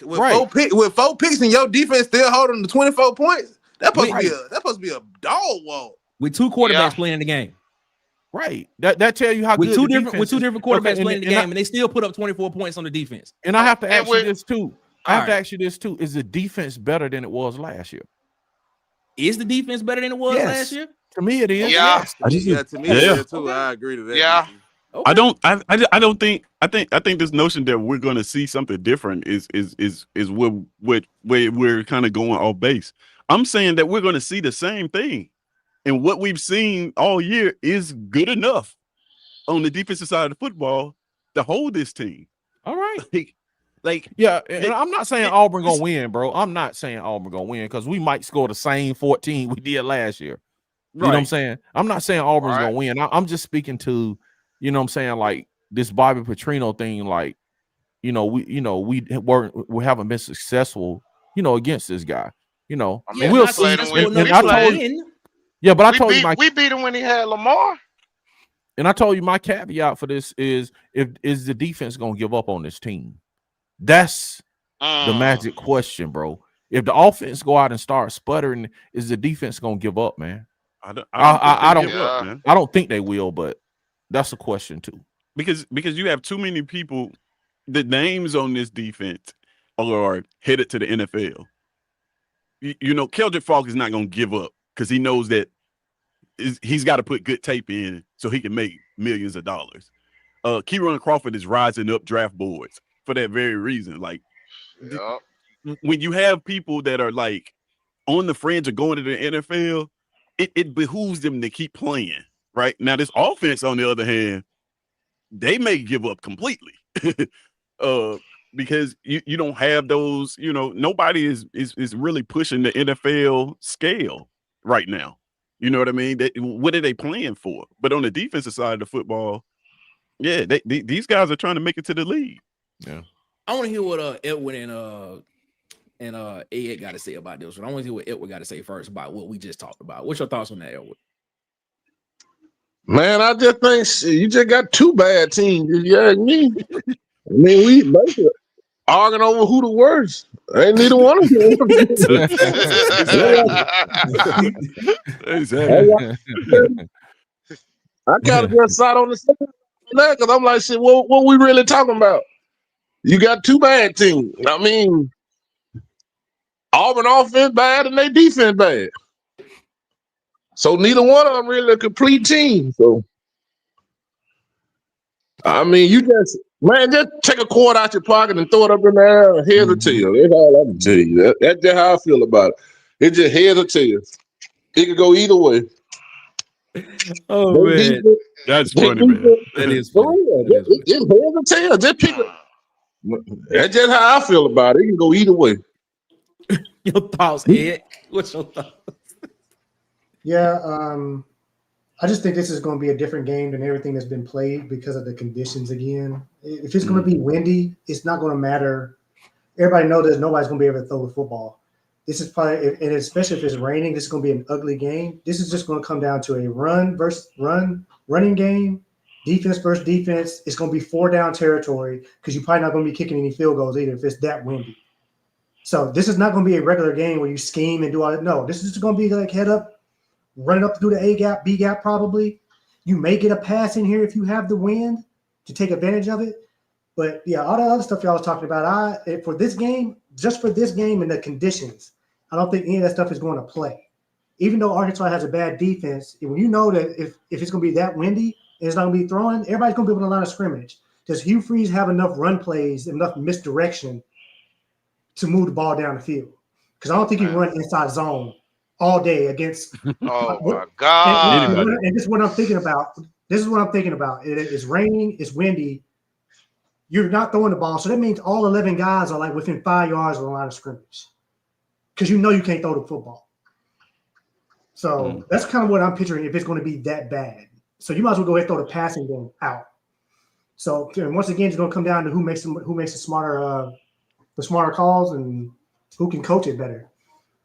Speaker 3: With 4 picks and your defense still holding the 24 points, that's supposed to be a dog wall.
Speaker 2: With 2 quarterbacks playing the game.
Speaker 6: Right. That tell you how
Speaker 2: with
Speaker 6: good
Speaker 2: two different quarterbacks playing the game, and they still put up 24 points on the defense.
Speaker 6: And I have to ask you this too. Is the defense better than it was last year?
Speaker 2: Is the defense better than it was last year?
Speaker 6: To me, it is.
Speaker 7: Yeah.
Speaker 3: To me, it is too. I agree to that.
Speaker 7: Yeah.
Speaker 4: Okay. I don't think this notion that we're going to see something different is where we're kind of going off base. I'm saying that we're going to see the same thing, and what we've seen all year is good enough on the defensive side of the football to hold this team.
Speaker 6: All right.
Speaker 4: And
Speaker 6: I'm not saying Auburn gonna win, bro. I'm not saying Auburn gonna win because we might score the same 14 we did last year. You know what I'm saying? I'm not saying Auburn's gonna win. I'm just speaking to, you know what I'm saying, like this Bobby Petrino thing, like, we haven't been successful, against this guy.
Speaker 7: I
Speaker 6: we'll see.
Speaker 7: We beat him when he had Lamar.
Speaker 6: And I told you my caveat for this is is the defense gonna give up on this team? That's the magic question, bro. If the offense go out and start sputtering, is the defense gonna give up, man? I don't think they will, but that's a question too.
Speaker 4: Because you have too many people. The names on this defense are headed to the NFL. Keldrick Falk is not gonna give up because he knows that he's got to put good tape in so he can make millions of dollars. Kieran Crawford is rising up draft boards for that very reason. Like, when you have people that are like on the fringe of going to the NFL, it behooves them to keep playing. Right now, this offense, on the other hand, they may give up completely because you don't have those. Nobody is really pushing the NFL scale right now. You know what I mean? What are they playing for? But on the defensive side of the football, yeah, these guys are trying to make it to the league.
Speaker 6: Yeah,
Speaker 2: I want to hear what Edwin and Ed got to say about this one. I want to hear what Edwin got to say first about what we just talked about. What's your thoughts on that, Edwin?
Speaker 5: Man, I just think you just got 2 bad teams. Yeah, me. I mean, we basically arguing over who the worst. Ain't neither one of them. I kind of just sat on the side because I'm like, shit, what we really talking about? You got 2 bad teams. I mean, Auburn offense bad and they defense bad. So neither one of them really a complete team. So, I mean, you just take a cord out your pocket and throw it up in the air and heads or tails. That's all I can tell you. That's just how I feel about it. It's just heads or tails. It could go either way.
Speaker 2: Oh, man.
Speaker 4: That's funny, man.
Speaker 2: That is funny.
Speaker 5: It's heads or tails. Just pick it. That's just how I feel about it. It can go either way.
Speaker 2: Your thoughts, Ed? What's your thoughts?
Speaker 8: Yeah, I just think this is going to be a different game than everything that's been played because of the conditions again. If it's going to be windy, it's not going to matter. Everybody knows that nobody's going to be able to throw the football. This is probably, and especially if it's raining, this is going to be an ugly game. This is just going to come down to a running game, defense versus defense. It's going to be 4-down territory because you're probably not going to be kicking any field goals either if it's that windy. So this is not going to be a regular game where you scheme and do all that. No, this is just going to be like head up, run it up through the A gap, B gap probably. You may get a pass in here if you have the wind to take advantage of it. But yeah, all the other stuff y'all was talking about, for this game, just for this game and the conditions, I don't think any of that stuff is going to play. Even though Arkansas has a bad defense, when you know that if it's going to be that windy and it's not going to be throwing, everybody's going to be able to line of scrimmage. Does Hugh Freeze have enough run plays, enough misdirection to move the ball down the field? Because I don't think he can run inside zone all day against.
Speaker 7: Oh my God!
Speaker 8: And this is what I'm thinking about. This is what I'm thinking about. It's raining. It's windy. You're not throwing the ball, so that means all 11 guys are like within 5 yards of the line of scrimmage because you know you can't throw the football. So that's kind of what I'm picturing if it's going to be that bad. So you might as well go ahead and throw the passing game out. So once again, it's going to come down to who makes the smarter calls and who can coach it better.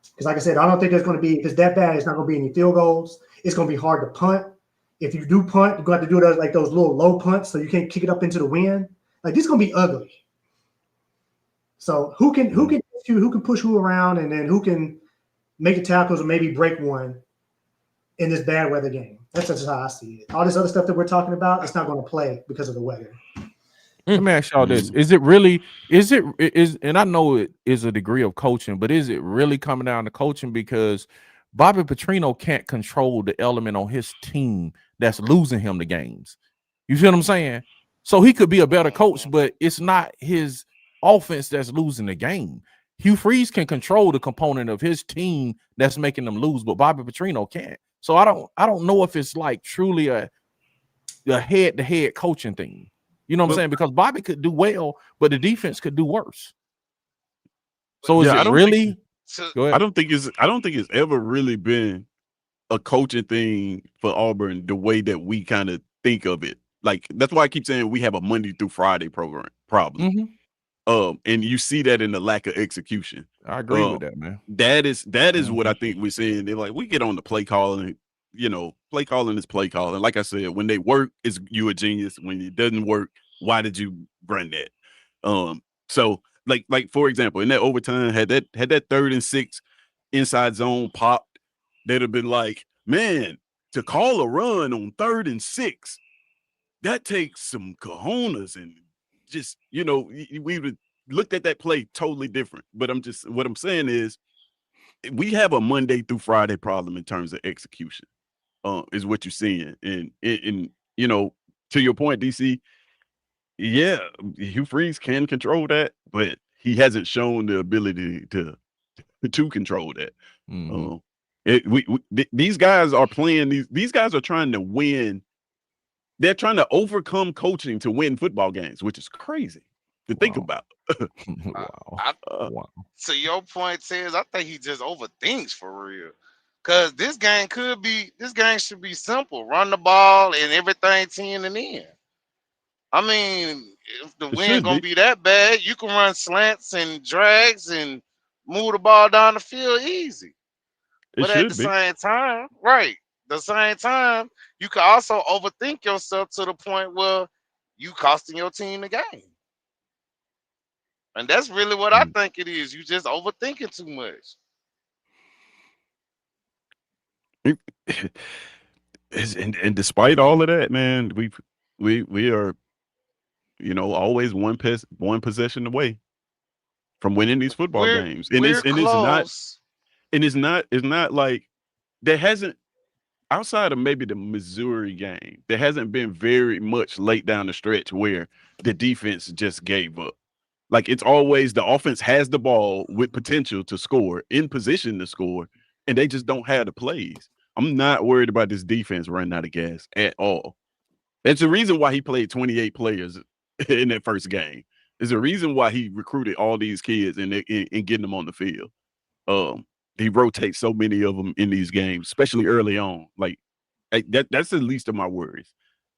Speaker 8: Because like I said, I don't think there's going to be, if it's that bad, it's not going to be any field goals. It's going to be hard to punt. If you do punt, you're going to have to do those like those little low punts so you can't kick it up into the wind. Like this is going to be ugly. So who can push who around, and then who can make the tackles or maybe break one in this bad weather game? That's just how I see it. All this other stuff that we're talking about, it's not going to play because of the weather.
Speaker 6: Let me ask y'all this. And I know it is a degree of coaching, but is it really coming down to coaching? Because Bobby Petrino can't control the element on his team that's losing him the games. You see what I'm saying? So he could be a better coach, but it's not his offense that's losing the game. Hugh Freeze can control the component of his team that's making them lose, but Bobby Petrino can't. So I don't know if it's like truly a head-to-head coaching thing. You know what I'm saying? Because Bobby could do well, but the defense could do worse. So is it really?
Speaker 4: I don't think it's ever really been a coaching thing for Auburn the way that we kind of think of it. Like that's why I keep saying we have a Monday through Friday problem. And you see that in the lack of execution.
Speaker 6: I agree with that, man.
Speaker 4: That is what I think we're saying. They're like, we get on the play calling, play calling is play calling. Like I said, when they work, you a genius. When it doesn't work, why did you run that? So like for example, in that overtime, had that 3rd and 6 inside zone popped, they'd have been like, man, to call a run on 3rd and 6, that takes some cojones, and just we would looked at that play totally different. But what I'm saying is we have a Monday through Friday problem in terms of execution. Is what you're seeing, and to your point, DC. Yeah, Hugh Freeze can control that, but he hasn't shown the ability to control that. These guys are playing. These guys are trying to win. They're trying to overcome coaching to win football games, which is crazy to think about.
Speaker 7: Wow. So your point says, I think he just overthinks for real. Because this game should be simple. Run the ball and everything 10 and in. I mean, if the wind gonna be that bad, you can run slants and drags and move the ball down the field easy. But at the same time, you can also overthink yourself to the point where you costing your team the game. And that's really what I think it is. You just overthinking too much.
Speaker 4: And despite all of that, man, we are, always one possession away from winning these football games. And it's not like there hasn't, outside of maybe the Missouri game, there hasn't been very much late down the stretch where the defense just gave up. Like it's always the offense has the ball with potential to score, in position to score, and they just don't have the plays. I'm not worried about this defense running out of gas at all. That's the reason why he played 28 players in that first game. There's a reason why he recruited all these kids and getting them on the field. He rotates so many of them in these games, especially early on. Like that's the least of my worries.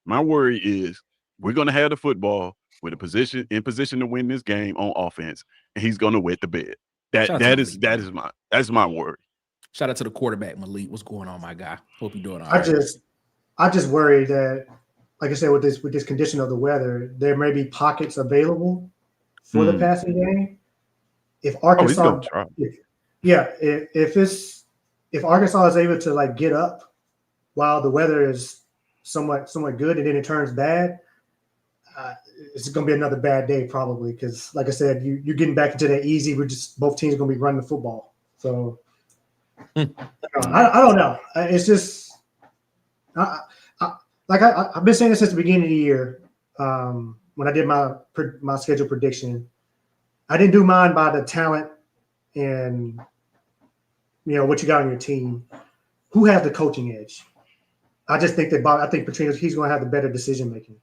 Speaker 4: My worry is we're going to have the football with in position to win this game on offense, and he's going to wet the bed. That's my worry.
Speaker 2: Shout out to the quarterback, Malik. What's going on, my guy? Hope you're doing all
Speaker 8: right.
Speaker 2: I
Speaker 8: just worry that, like I said, with this condition of the weather, there may be pockets available for the passing game. If Arkansas, if if Arkansas is able to like get up while the weather is somewhat good, and then it turns bad, it's going to be another bad day probably because, like I said, you're getting back into that easy. We're just both teams are going to be running the football. So I don't know. It's just I've been saying this since the beginning of the year. When I did my schedule prediction, I didn't do mine by the talent and what you got on your team. Who has the coaching edge? I just think that I think Petrino, he's going to have the better decision making.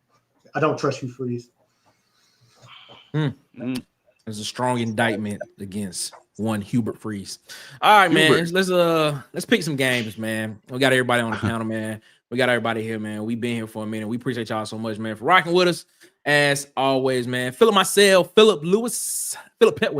Speaker 8: I don't trust Hugh Freeze.
Speaker 2: There's a strong indictment against one Hubert Freeze. All right, man. Let's pick some games, man. We got everybody on the panel, man. We got everybody here, man. We've been here for a minute. We appreciate y'all so much, man, for rocking with us as always, man. Philip Petway,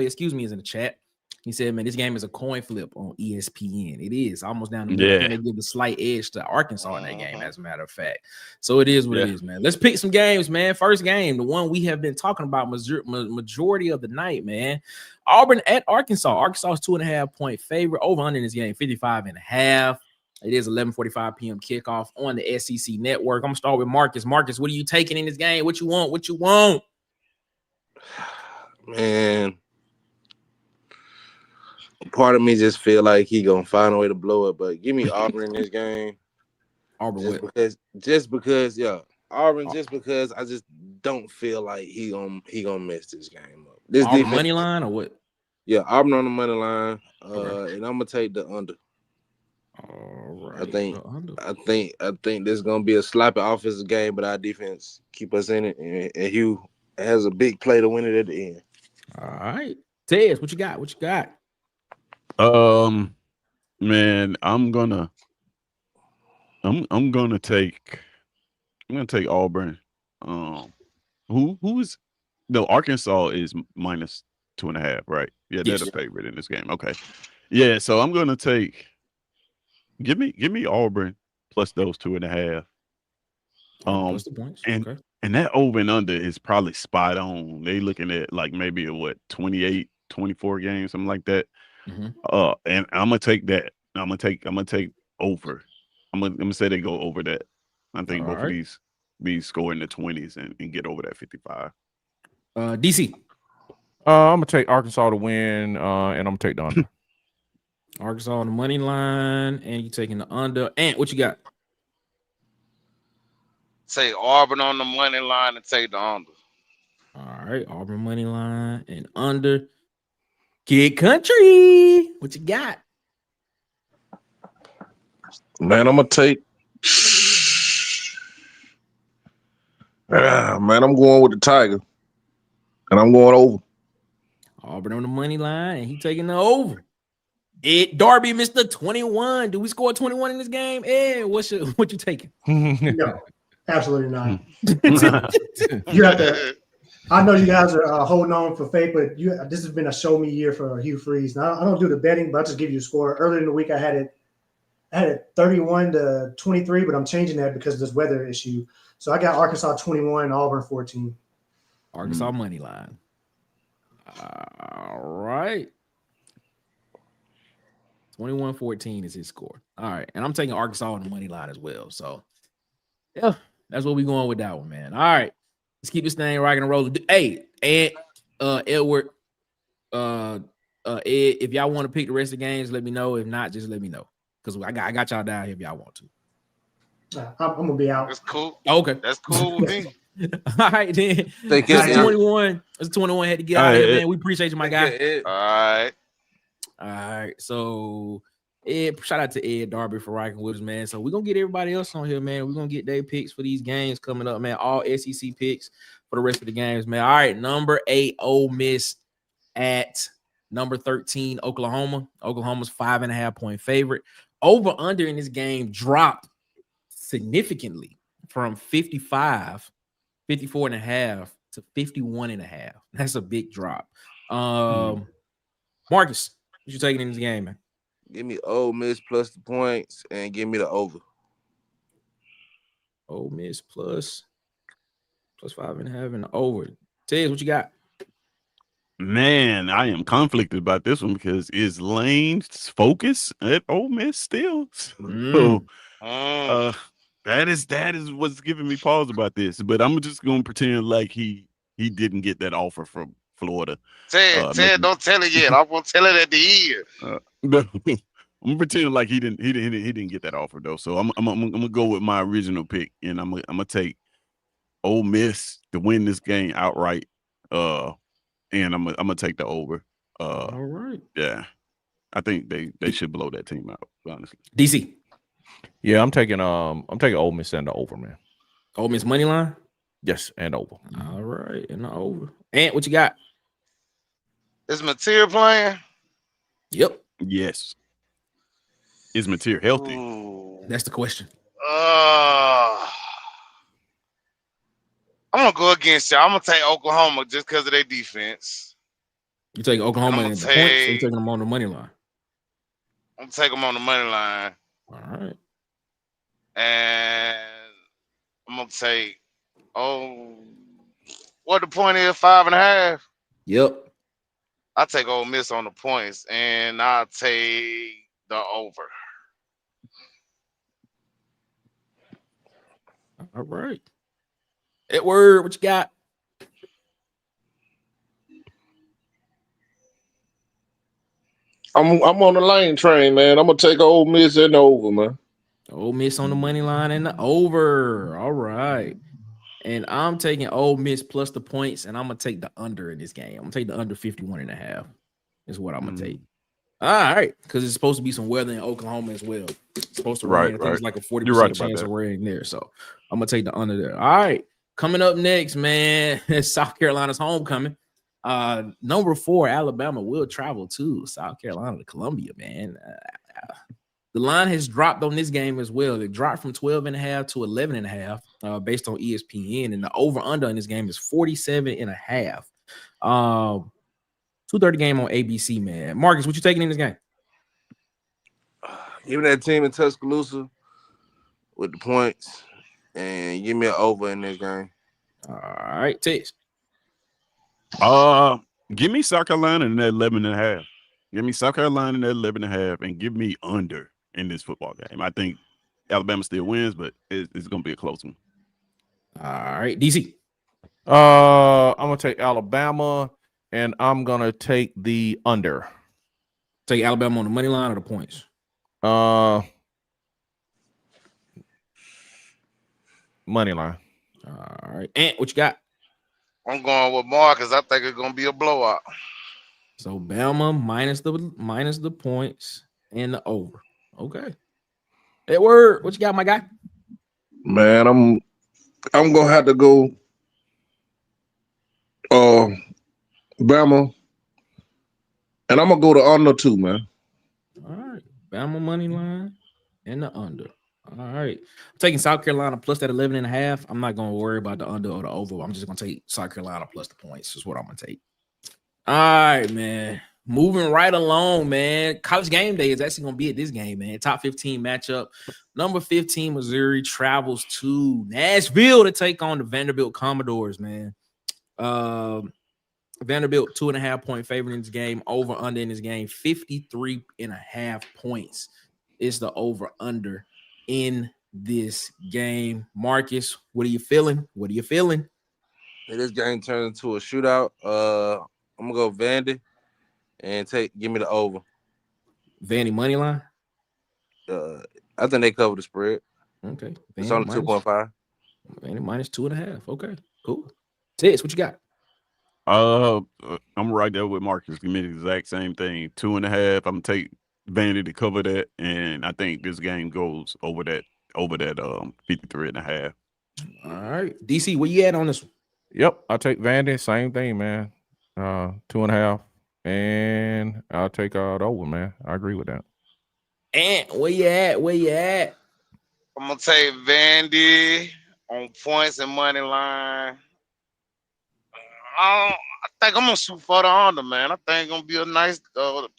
Speaker 2: excuse me, is in the chat. He said, man, this game is a coin flip on ESPN. It is almost down the middle. I think they give the slight edge to Arkansas in that game, as a matter of fact. So it is what it is, man. Let's pick some games, man. First game, the one we have been talking about majority of the night, man. Auburn at Arkansas. Arkansas is 2.5-point favorite. Over under in this game, 55.5. It is 11:45 p.m. kickoff on the SEC network. I'm going to start with Marcus. Marcus, what are you taking in this game? What you want? What you want?
Speaker 3: Man. Part of me just feel like he gonna find a way to blow it, but give me Auburn in this game.
Speaker 2: Auburn
Speaker 3: just because Auburn, just because I just don't feel like he gonna mess this game up. This
Speaker 2: Auburn money line or what?
Speaker 3: Yeah, Auburn on the money line, and I'm gonna take the under.
Speaker 2: All right,
Speaker 3: I think this is gonna be a sloppy offensive game, but our defense keep us in it, and Hugh has a big play to win it at the end.
Speaker 2: All right, Tez, what you got? What you got?
Speaker 4: Man, I'm gonna take Auburn. Who's no, Arkansas is minus 2.5, right? Yeah, they're the favorite in this game. Okay. Yeah, so I'm gonna take give me Auburn plus those 2.5.
Speaker 2: Plus the points.
Speaker 4: And that over and under is probably spot on. They looking at like maybe a 28, 24 games, something like that. And I'm gonna take that. I'm gonna take over. I'm gonna say they go over that. I think both of these score in the 20s and get over that 55.
Speaker 2: DC.
Speaker 6: I'm gonna take Arkansas to win, and I'm gonna take the under.
Speaker 2: Arkansas on the money line, and you taking the under. Ant, what you got?
Speaker 7: Say Auburn on the money line and take the under.
Speaker 2: All right, Auburn money line and under. Kid Country, what you got?
Speaker 5: Man, I'm gonna take. Man, I'm going with the Tiger, and I'm going over.
Speaker 2: Auburn on the money line, and he taking the over. Ed Darby, Mr. 21. Do we score 21 in this game? Ed, what you taking?
Speaker 8: No, absolutely not. You have to. I know you guys are holding on for faith, but this has been a show me year for Hugh Freeze. Now, I don't do the betting, but I'll just give you a score. Earlier in the week, I had it 31-23, but I'm changing that because of this weather issue. So I got Arkansas 21, Auburn 14.
Speaker 2: Arkansas money line. All right. 21-14 is his score. All right. And I'm taking Arkansas on the money line as well. So, yeah, that's what we're going with that one, man. All right. Let's keep this thing rocking and rolling. Hey, Ed, Edward, Ed, if y'all want to pick the rest of the games, let me know. If not, just let me know. Because I got y'all down here if y'all want to.
Speaker 8: I'm going to be out.
Speaker 7: That's cool.
Speaker 2: Okay.
Speaker 7: That's cool with me.
Speaker 2: All right, then.
Speaker 3: Take care,
Speaker 2: It's 21. It's 21. Had to get out of here, man. We appreciate you, my guy.
Speaker 7: All
Speaker 2: right. So, Ed, shout out to Ed Darby for rocking with us, man. So, we're going to get everybody else on here, man. We're going to get their picks for these games coming up, man. All SEC picks for the rest of the games, man. All right. Number 8, Ole Miss at number 13, Oklahoma. Oklahoma's 5.5-point favorite. Over under in this game dropped significantly from 54.5 to 51.5. That's a big drop. Marcus, what you taking in this game, man?
Speaker 3: Give me Ole Miss plus the points and give me the over.
Speaker 2: Ole Miss plus 5.5 and the over. Tez, what you got?
Speaker 4: Man, I am conflicted about this one because is Lane's focus at Ole Miss still? So that is what's giving me pause about this. But I'm just gonna pretend like he didn't get that offer from Florida.
Speaker 7: Ted, don't tell it yet. I'm gonna tell it at the end.
Speaker 4: No, I'm pretending like he didn't get that offer though. So I'm gonna go with my original pick, and I'm gonna take Ole Miss to win this game outright. And I'm gonna take the over.
Speaker 2: All right.
Speaker 4: Yeah, I think they should blow that team out. Honestly,
Speaker 2: DC.
Speaker 6: Yeah, I'm taking Ole Miss and the over, man.
Speaker 2: Ole Miss money line.
Speaker 6: Yes, and over.
Speaker 2: All right, and the over. Ant, what you got?
Speaker 7: Is Mateer playing?
Speaker 2: Yep,
Speaker 4: yes. Is Mateer healthy?
Speaker 7: Ooh.
Speaker 2: that's the question.
Speaker 7: I'm gonna go against y'all. I'm gonna take Oklahoma just because of their defense.
Speaker 2: You take Oklahoma
Speaker 7: I'm
Speaker 2: in the
Speaker 7: gonna
Speaker 2: points, or you
Speaker 7: take-
Speaker 2: taking them on the money line?
Speaker 7: I'm gonna take them on the money line,
Speaker 2: All right.
Speaker 7: and I'm gonna take what the point is 5.5.
Speaker 2: Yep.
Speaker 7: I take Ole Miss on the points, and I'll take the over.
Speaker 2: All right. Edward, what you got?
Speaker 5: I'm on the Lane train, man. I'm gonna take Ole Miss and the over, man.
Speaker 2: Ole Miss on the money line and the over. All right. And I'm taking Ole Miss plus the points, and I'm gonna take the under in this game. I'm gonna take the under 51.5. Is what I'm gonna take. All right, because it's supposed to be some weather in Oklahoma as well. It's supposed to rain. I think it's like a 40% chance of rain there. So I'm gonna take the under there. All right. Coming up next, man, South Carolina's homecoming. Number 4, Alabama will travel to South Carolina to Columbia, man. The line has dropped on this game as well. It dropped from 12.5 to 11.5 based on ESPN, and the over-under in this game is 47.5. 2:30 game on ABC, man. Marcus, what you taking in this game?
Speaker 3: Give me that team in Tuscaloosa with the points, and give me an over in this game.
Speaker 2: All right, Tiz.
Speaker 4: Give me South Carolina in that 11.5. Give me South Carolina in that 11.5, and give me under in this football game. I think Alabama still wins, but it's going to be a close one.
Speaker 2: All right, DC.
Speaker 6: I'm gonna take Alabama, and I'm gonna take the under.
Speaker 2: Take Alabama on the money line or the points?
Speaker 6: Money line.
Speaker 2: All right, Ant, what you got?
Speaker 7: I'm going with Marcus. I think it's gonna be a blowout.
Speaker 2: So Bama minus the points and the over. Okay. Edward, what you got, my guy?
Speaker 5: Man, I'm gonna have to go Bama, and I'm gonna go to under too, man.
Speaker 2: All right. Bama money line and the under. All right. I'm taking South Carolina plus that 11.5. I'm not going to worry about the under or the over. I'm just going to take South Carolina plus the points is what I'm going to take. All right, man. Moving right along, man. College game day is actually going to be at this game, man. Top 15 matchup. Number 15, Missouri travels to Nashville to take on the Vanderbilt Commodores, man. Vanderbilt 2.5-point favorite in this game. Over under in this game 53.5 points is the over under in this game. Marcus, what are you feeling?
Speaker 3: If this game turns into a shootout, I'm gonna go Vandy and give me the over.
Speaker 2: Vandy money line.
Speaker 3: I think they cover the spread.
Speaker 2: Okay,
Speaker 3: It's only 2.5.
Speaker 2: Vandy minus 2.5. Okay, cool. Tess, what you got?
Speaker 4: I'm right there with Marcus. Give me the exact same thing. 2.5. I'm gonna take Vandy to cover that, and I think this game goes over that 53.5.
Speaker 2: All right, DC, where you at on this one?
Speaker 6: Yep, I'll take Vandy. Same thing, man. 2.5, and I'll take the over, man. I agree with that.
Speaker 2: And where you at?
Speaker 7: I'm gonna take Vandy on points and money line. I think I'm gonna shoot for the under, man. I think it's gonna be a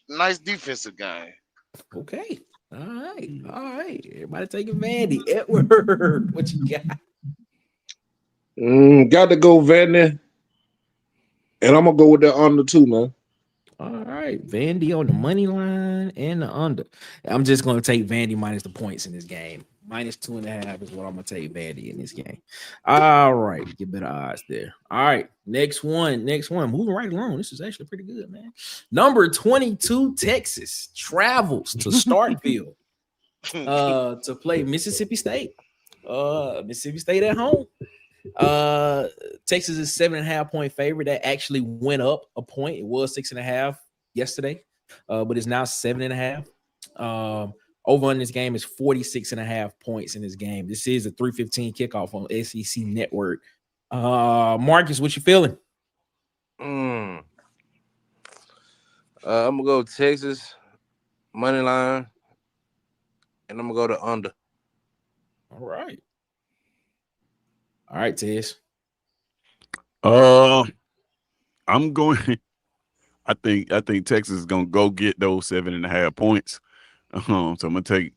Speaker 7: nice defensive game.
Speaker 2: Okay. All right. Everybody taking Vandy. Edward, what you got?
Speaker 5: Got to go Vandy, And I'm gonna go with that under too, man.
Speaker 2: All right, Vandy on the money line and the under. I'm just going to take Vandy minus the points in this game. Minus 2.5 is what I'm going to take Vandy in this game. All right, get better odds there. All right, next one. Moving right along. This is actually pretty good, man. Number 22, Texas travels to Starkville to play Mississippi State. Mississippi State at home. Texas is 7.5 point favorite. That actually went up a point. It was 6.5 yesterday, but it's now 7.5. Over in this game is 46.5 points in this game. This is a 3:15 kickoff on SEC Network. Marcus, what you feeling?
Speaker 3: I'm gonna go Texas money line, and I'm gonna go to under.
Speaker 2: All right, Tez.
Speaker 4: I'm going. I think Texas is gonna go get those 7.5 points. So I'm gonna take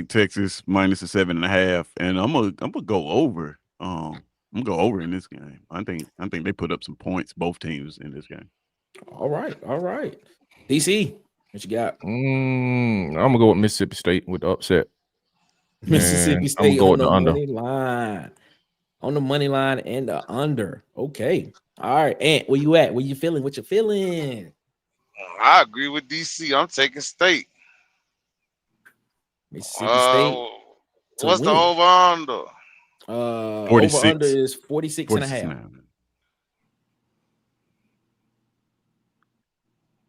Speaker 4: Texas minus the 7.5, and I'm gonna go over. I'm gonna go over in this game. I think they put up some points, both teams in this game.
Speaker 2: All right. DC, what you got?
Speaker 6: I'm gonna go with Mississippi State with the upset.
Speaker 2: Mississippi State
Speaker 6: I'm gonna go
Speaker 2: on
Speaker 6: with
Speaker 2: the
Speaker 6: the under.
Speaker 2: money line. On the money line and the under. Okay. All right. Ant, where you at? Where you feeling? What you feeling?
Speaker 7: I agree with DC. I'm taking State.
Speaker 2: Mississippi State.
Speaker 7: What's
Speaker 2: win.
Speaker 7: the over under?
Speaker 4: 46.
Speaker 2: Over under is 46.5.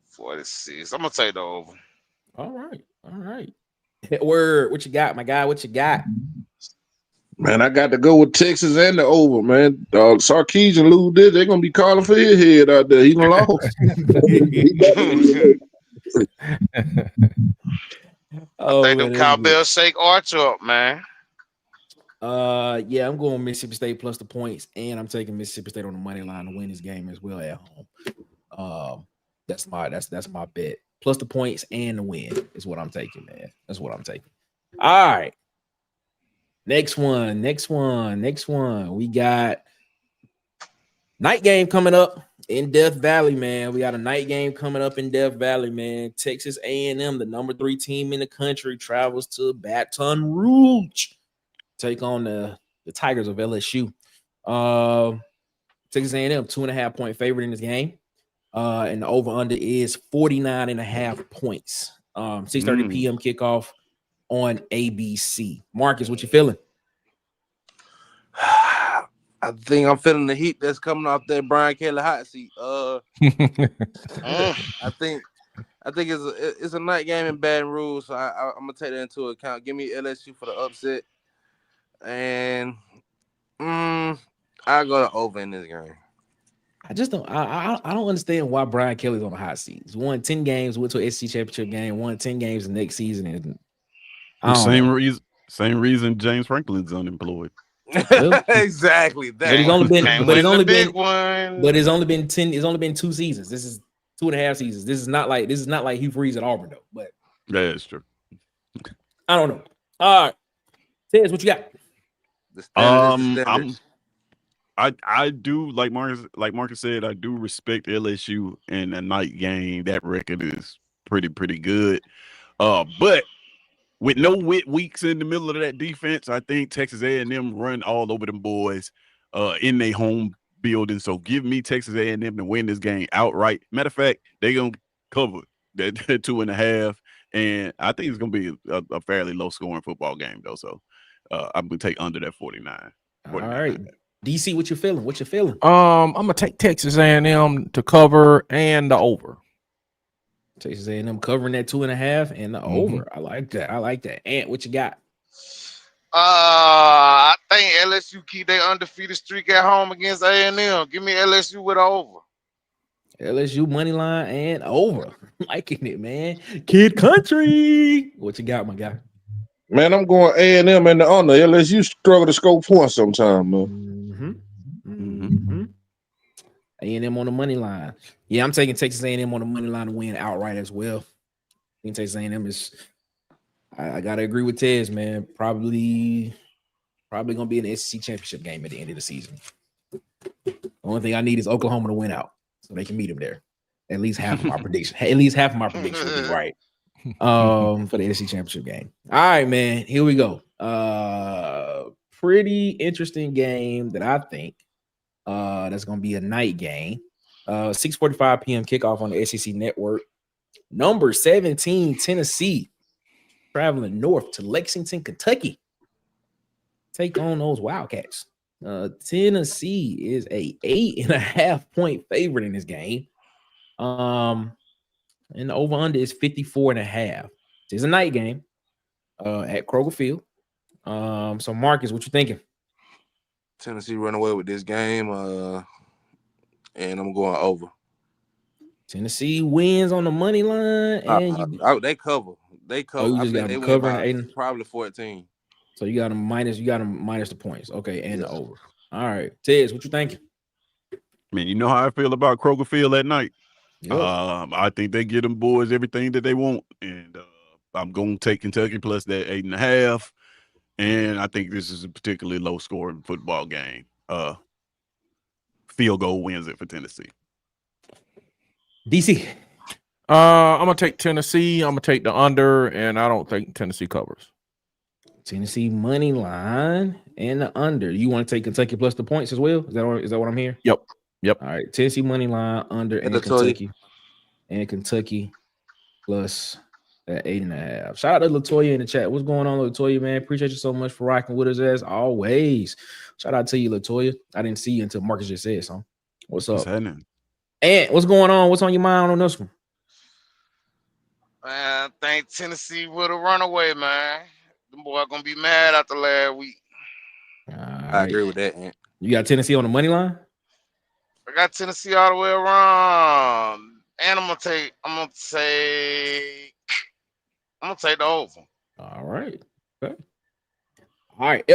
Speaker 7: 46. I'm gonna take the over.
Speaker 2: All right. Word. What you got, my guy? What you got?
Speaker 5: Man, I got to go with Texas and the over, man. Sarkisian Lou did. They're gonna be calling for his head out there. He gonna lost.
Speaker 7: I think them cowbells shake Arch up, man.
Speaker 2: Yeah, I'm going Mississippi State plus the points, and I'm taking Mississippi State on the money line to win this game as well at home. That's my bet. Plus the points and the win is what I'm taking, man. That's what I'm taking. All right. Next one. We got night game coming up in Death Valley, man. We got a night game coming up in Death Valley, man. Texas A&M, the number 3 team in the country, travels to Baton Rouge, take on the Tigers of LSU. Texas A&M 2.5 point favorite in this game, and the over under is 49.5 points. 6:30 p.m. kickoff on ABC. Marcus, what you feeling?
Speaker 3: I think I'm feeling the heat that's coming off that Brian Kelly hot seat. I think it's a night game in Baton Rouge, so I'm gonna take that into account. Give me LSU for the upset, and I go to over in this game.
Speaker 2: I just don't. I don't understand why Brian Kelly's on the hot seat. He's won 10 games, went to an SEC championship game, won 10 games the next season, and
Speaker 4: same reason James Franklin's unemployed.
Speaker 3: Exactly.
Speaker 2: But it's only been 10. It's only been 2 seasons. This is 2.5 seasons. This is not like Hugh Freeze at Auburn though. But
Speaker 4: yeah, that's true.
Speaker 2: I don't know. All right, Tez, what you got?
Speaker 4: I do like Marcus said. I do respect LSU in a night game. That record is pretty good. But with no weeks in the middle of that defense, I think Texas A&M run all over them boys in their home building. So give me Texas A&M to win this game outright. Matter of fact, they're going to cover that 2.5. And I think it's going to be a fairly low-scoring football game, though. So I'm going to take under that 49.
Speaker 2: All right. DC, what you feeling?
Speaker 6: I'm going to take Texas A&M to cover and the over.
Speaker 2: Texas A&M covering that 2.5 and the over. I like that. Ant, what you got?
Speaker 7: I think LSU keep their undefeated streak at home against A&M. Give me LSU with over.
Speaker 2: LSU money line and over. Liking it, man. Kid Country. What you got, my guy?
Speaker 5: Man, I'm going A&M and the under. LSU struggle to score points sometime, man.
Speaker 2: A&M on the money line. Yeah, I'm taking Texas A&M on the money line to win outright as well. I think Texas A&M is. I gotta agree with Tez, man. Probably gonna be an SEC championship game at the end of the season. The only thing I need is Oklahoma to win out. so they can meet him there. At least half of my prediction. At least half of my prediction will be right. For the SEC championship game. All right, man. Here we go. Pretty interesting game that I think that's gonna be a night game. 6:45 p.m. kickoff on the SEC network. Number 17, Tennessee, traveling north to Lexington, Kentucky. Take on those Wildcats. Tennessee is a 8.5-point favorite in this game. And the over-under is 54.5. It's a night game at Kroger Field. So Marcus, what you thinking?
Speaker 3: Tennessee run away with this game, and I'm going over.
Speaker 2: Tennessee wins on the money line, and
Speaker 3: they cover. They cover.
Speaker 2: Oh, you
Speaker 3: I
Speaker 2: just
Speaker 3: think
Speaker 2: got
Speaker 3: they
Speaker 2: them
Speaker 3: win
Speaker 2: covering
Speaker 3: by
Speaker 2: Aiden?
Speaker 3: probably 14.
Speaker 2: So you got them minus the points. Okay, and
Speaker 3: Yeah.
Speaker 2: the over. All right. Tez, what you thinking?
Speaker 4: Man, you know how I feel about Kroger Field at night.
Speaker 2: Yep.
Speaker 4: I think they get them boys everything that they want, and I'm going to take Kentucky plus that 8.5. And I think this is a particularly low-scoring football game. Field goal wins it for Tennessee.
Speaker 2: DC.
Speaker 6: I'm gonna take Tennessee. I'm gonna take the under, and I don't think Tennessee covers.
Speaker 2: Tennessee money line and the under. You want to take Kentucky plus the points as well? Is that what I'm hearing?
Speaker 6: Yep.
Speaker 2: All right. Tennessee money line under and Kentucky. And Kentucky plus that 8.5. Shout out to Latoya in the chat. What's going on, Latoya, man? Appreciate you so much for rocking with us as always. Shout out to you, Latoya. I didn't see you until Marcus just said so. What's up?
Speaker 4: What's happening?
Speaker 2: And what's going on? What's on your mind on this one?
Speaker 7: Man, I think Tennessee would have run away, man. Them boys gonna be mad after last week.
Speaker 3: I agree with that, Ant.
Speaker 2: You got Tennessee on the money line?
Speaker 7: I got Tennessee all the way around. And I'm gonna take the over.
Speaker 2: All right. Okay. All right.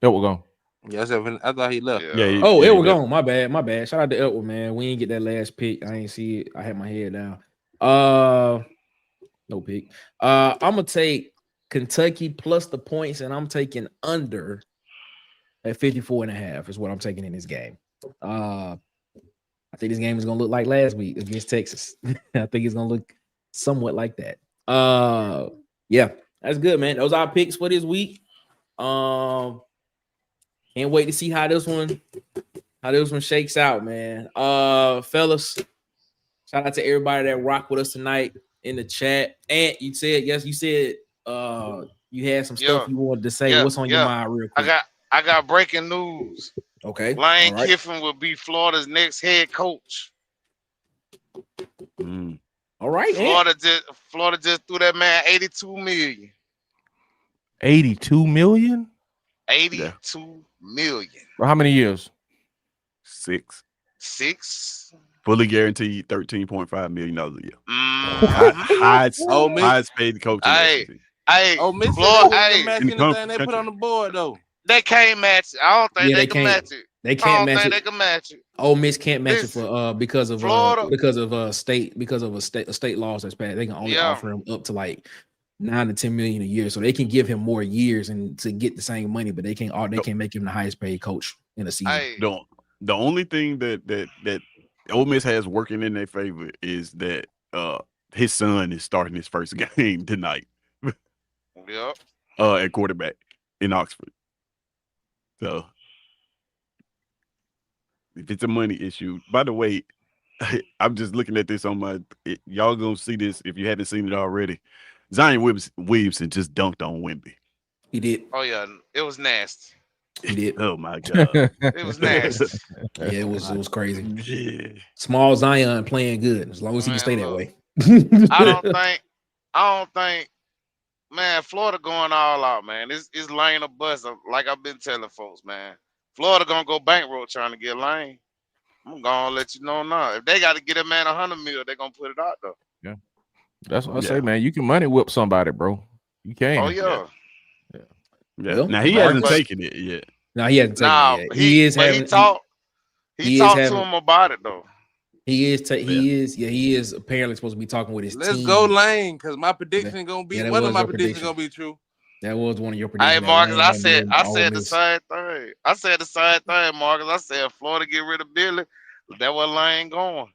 Speaker 6: There we go.
Speaker 3: Yes, I thought he left.
Speaker 4: Yeah.
Speaker 2: Edward gone. My bad. Shout out to Edward, man. We ain't get that last pick. I ain't see it. I had my head down. No pick. I'm gonna take Kentucky plus the points, and I'm taking under at 54.5 is what I'm taking in this game. I think this game is gonna look like last week against Texas. I think it's gonna look somewhat like that. Yeah, that's good, man. Those are our picks for this week. Can't wait to see how this one shakes out, man. Fellas, shout out to everybody that rocked with us tonight in the chat. And you said you had some stuff you wanted to say. What's on your mind, real quick?
Speaker 7: I got breaking news.
Speaker 2: Okay.
Speaker 7: Lane Kiffin will be Florida's next head coach.
Speaker 2: All right.
Speaker 7: Florida just threw that man $82 million.
Speaker 6: 82 million?
Speaker 7: 82 million.
Speaker 6: Well, how many years?
Speaker 4: 6.
Speaker 7: 6.
Speaker 4: Fully guaranteed $13.5 million a year. Highest paid coach in the SEC.
Speaker 3: Miss
Speaker 7: Florida,
Speaker 3: matching the thing they put on the board though.
Speaker 7: They can't match it. I don't think they can match it.
Speaker 2: They can't match it.
Speaker 7: They can match it.
Speaker 2: Ole Miss can't match it for because of
Speaker 7: Florida.
Speaker 2: state laws that's passed. They can only offer him up to like 9 to 10 million a year, so they can give him more years and to get the same money, but they can't make him the highest paid coach in a season.
Speaker 4: The only thing that Ole Miss has working in their favor is that his son is starting his first game tonight.
Speaker 7: Yep.
Speaker 4: At quarterback in Oxford. So if it's a money issue, by the way, I'm just looking at this on y'all gonna see this if you haven't seen it already. Zion Williamson just dunked on Wemby.
Speaker 2: He did.
Speaker 7: Oh yeah, it was nasty.
Speaker 2: He did.
Speaker 4: Oh my god,
Speaker 7: it was nasty.
Speaker 2: Yeah, it was crazy.
Speaker 4: Yeah.
Speaker 2: Small Zion playing good as long as he can stay that way.
Speaker 7: I don't think. Man, Florida going all out, man. It's Lane a bust. Like I've been telling folks, man. Florida gonna go bankroll trying to get Lane. I'm gonna let you know now. If they got to get a man $100 million, they're gonna put it out though.
Speaker 6: Yeah, that's what I say, man. You can money whip somebody, bro. You can.
Speaker 7: Oh yeah.
Speaker 2: Well,
Speaker 4: now he hasn't taken it yet.
Speaker 2: No, he hasn't taken it yet. He
Speaker 7: talked to him about it though.
Speaker 2: He is apparently supposed to be talking with his team.
Speaker 3: Let's go Lane, because my prediction gonna be one of my predictions gonna be true.
Speaker 2: That was one of your predictions.
Speaker 7: Hey,
Speaker 2: that
Speaker 7: Marcus,
Speaker 2: Lane
Speaker 7: I
Speaker 2: gonna
Speaker 7: said
Speaker 2: be
Speaker 7: I
Speaker 2: Ole
Speaker 7: said the
Speaker 2: Miss.
Speaker 7: same thing. I said the same thing, Marcus. I said Florida get rid of Billy. That what Lane going.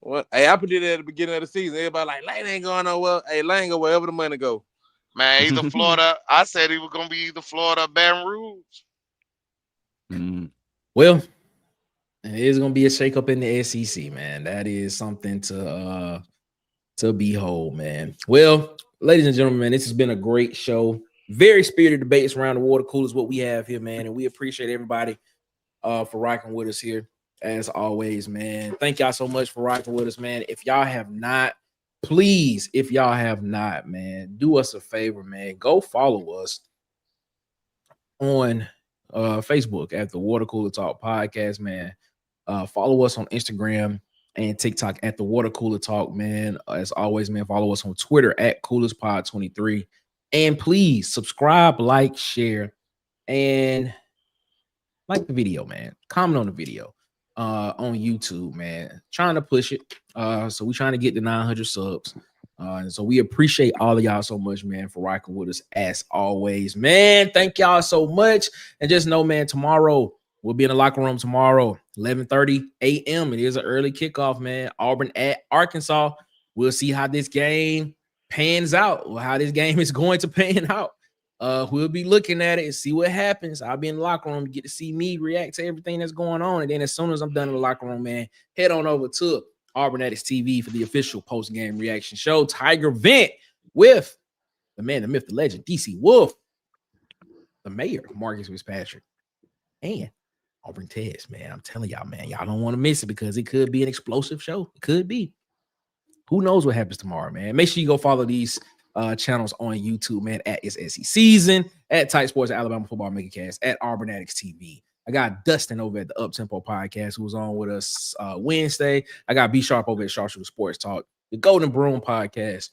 Speaker 3: Well, hey, I predicted at the beginning of the season. Everybody like Lane ain't going nowhere. Hey, Lane go wherever the money go.
Speaker 7: Man, either Florida. I said he was gonna be either Florida or Baton Rouge.
Speaker 2: Well, it is gonna be a shakeup in the SEC, man. That is something to behold, man. Well, ladies and gentlemen, man, this has been a great show. Very spirited debates around the water cooler is what we have here, man, and we appreciate everybody for rocking with us here as always, man. Thank y'all so much for rocking with us, man. If y'all have not, please, if y'all have not, man, do us a favor, man. Go follow us on Facebook at the Water Cooler Talk Podcast, man. Follow us on Instagram and TikTok at the Water Cooler Talk, man. As always, man, follow us on Twitter at CoolersPod23. And please subscribe, like, share, and like the video, man. Comment on the video on YouTube, man. Trying to push it. So we're trying to get to 900 subs. And so we appreciate all of y'all so much, man, for rocking with us as always, man. Thank y'all so much. And just know, man, tomorrow we'll be in the locker room tomorrow, 11:30 a.m. It is an early kickoff, man. Auburn at Arkansas. We'll see how this game pans out, or how this game is going to pan out. We'll be looking at it and see what happens. I'll be in the locker room, get to see me react to everything that's going on. And then as soon as I'm done in the locker room, man, head on over to Auburn TV for the official post-game reaction show. Tiger Vent with the man, the myth, the legend, DC Wolf, the mayor, Marcus Fitzpatrick, and Auburn Tez, man. I'm telling y'all, man, y'all don't want to miss it because it could be an explosive show. It could be. Who knows what happens tomorrow, man? Make sure you go follow these channels on YouTube, man, at It's SEC Season, at Tight Sports, Alabama Football Megacast, at Auburn TV. I got Dustin over at the Up Tempo Podcast, who was on with us Wednesday. I got B Sharp over at Sharpshooter Sports Talk, the Golden Broom Podcast.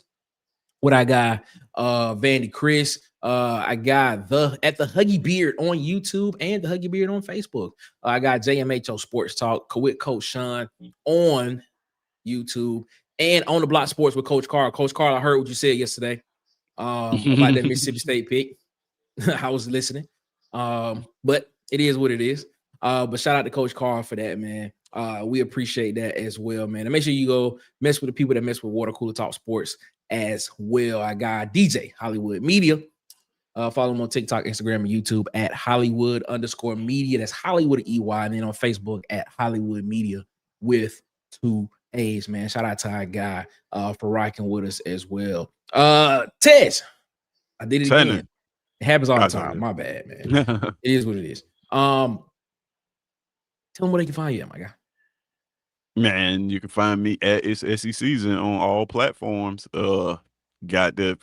Speaker 2: What I got, Vandy Chris. I got at the Huggy Beard on YouTube and the Huggy Beard on Facebook. I got JMHO Sports Talk with Coach Sean on YouTube and on the Block Sports with Coach Carl. Coach Carl, I heard what you said yesterday about that Mississippi State pick. I was listening. But it is what it is. But shout out to Coach Carl for that, man. We appreciate that as well, man. And make sure you go mess with the people that mess with Water Cooler Talk Sports as well. I got DJ Hollywood Media. Follow him on TikTok, Instagram, and YouTube at Hollywood_media. That's Hollywood EY. And then on Facebook at Hollywood Media with 2 A's, man. Shout out to our guy for rocking with us as well. Tez, I did it again. It happens all the time. My bad, man. It is what it is. Tell them where they can find you, my guy.
Speaker 4: Man, you can find me at It's SEC Season on all platforms. Got the,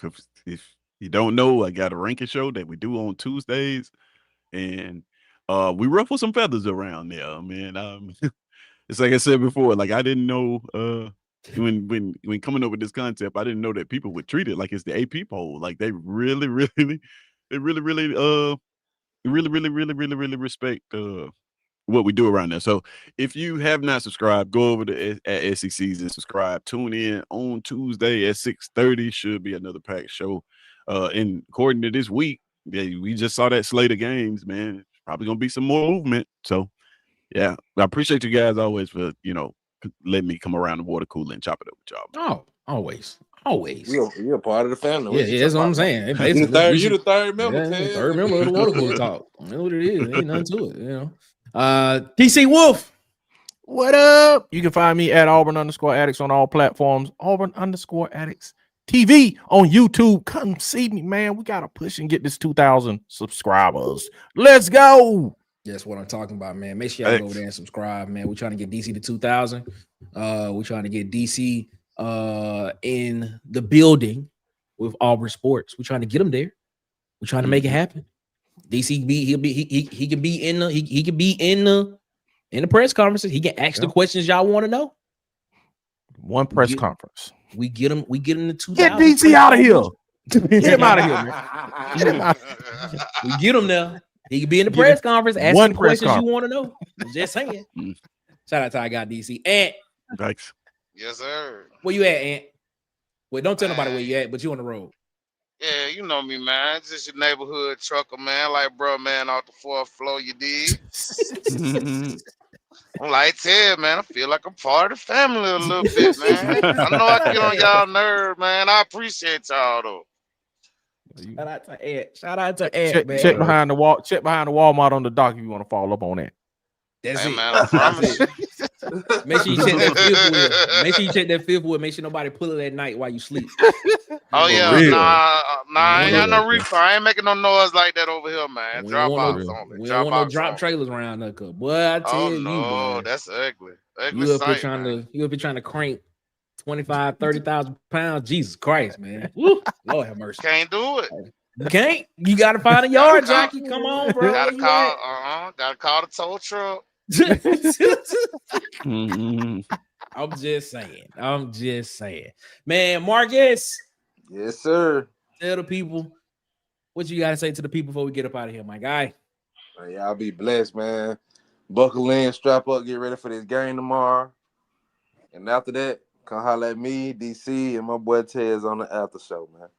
Speaker 4: if you don't know, I got a ranking show that we do on Tuesdays, and we ruffle some feathers around there, man. It's like I said before, like I didn't know when coming up with this concept, I didn't know that people would treat it like it's the AP poll. Like they really respect what we do around there. So if you have not subscribed, go over to at SEC Season, subscribe, tune in on Tuesday at 6:30. Should be another packed show. And according to this week, we just saw that slate of games, man. Probably gonna be some more movement. So yeah, I appreciate you guys always for letting me come around the water cooler and chop it up with y'all.
Speaker 2: Oh, always.
Speaker 3: You're a part of the family.
Speaker 2: Yeah, that's what I'm saying.
Speaker 3: You're the third member.
Speaker 2: Yeah, third member of the Water Cooler Talk. You know what it is. Ain't nothing to it, you know. DC Wolf,
Speaker 6: what up? You can find me at Auburn_Addicts on all platforms. Auburn_Addicts TV on YouTube. Come see me, man. We gotta push and get this 2,000 subscribers. Let's go.
Speaker 2: That's what I'm talking about, man. Make sure y'all go over there and subscribe, man. We're trying to get DC to 2,000. We're trying to get DC in the building with Auburn Sports. We're trying to get him there. We're trying to make it happen. DC he can be in the press conferences. He can ask the questions y'all want to know.
Speaker 6: One press conference.
Speaker 2: We get him to 2,000.
Speaker 6: Get DC out of here. Get him out of here, man. Get him out.
Speaker 2: We get him there. He can be in the press conference, asking the questions you want to know. I'm just saying. Shout out to our guy DC. Ant.
Speaker 4: Thanks.
Speaker 7: Yes, sir.
Speaker 2: Where you at, Ant? Well, don't tell nobody where you at, but you on the road.
Speaker 7: Yeah, you know me, man. It's just your neighborhood trucker, man. Like, bro, man, off the 4th floor, you dig? I'm like Ted, man. I feel like I'm part of the family a little bit, man. I know I get on y'all nerves, man. I appreciate y'all though.
Speaker 2: Shout out to Ed. Shout out to Ed, man.
Speaker 6: Check behind the wall. Check behind the Walmart on the dock if you want to follow up on that.
Speaker 2: That's
Speaker 7: Hey,
Speaker 2: it.
Speaker 7: man, I promise you.
Speaker 2: Make sure you check that fifth wheel. Make sure you check that fifth wheel. Make sure nobody pull it at night while you sleep.
Speaker 7: Oh yeah,
Speaker 5: real.
Speaker 7: nah, I ain't got no
Speaker 5: real.
Speaker 7: reefer. I ain't making no noise like that over here, man.
Speaker 2: We
Speaker 7: Drop
Speaker 2: don't want
Speaker 7: box
Speaker 2: no,
Speaker 7: only.
Speaker 2: we
Speaker 7: Drop
Speaker 2: don't want no
Speaker 7: box
Speaker 2: drop
Speaker 7: only.
Speaker 2: trailers around there. Boy, I tell
Speaker 7: Oh
Speaker 2: you,
Speaker 7: no,
Speaker 2: boy,
Speaker 7: that's ugly. Ugly
Speaker 2: you up here
Speaker 7: sight, man.
Speaker 2: trying to crank 25, 30,000 pounds. Jesus Christ, man. Woo, Lord have mercy.
Speaker 7: Can't do it.
Speaker 2: You can't. You got to find a yard jockey. Come on, bro.
Speaker 7: Gotta
Speaker 2: Where you
Speaker 7: call. Gotta call the tow truck.
Speaker 2: at? I'm just saying. Man, Marcus,
Speaker 3: Yes, sir.
Speaker 2: tell the people what you got to say to the people before we get up out of here, my guy.
Speaker 3: Man, y'all be blessed, man. Buckle in, strap up, get ready for this game tomorrow. And after that, come holler at me, DC, and my boy Tez on the after show, man.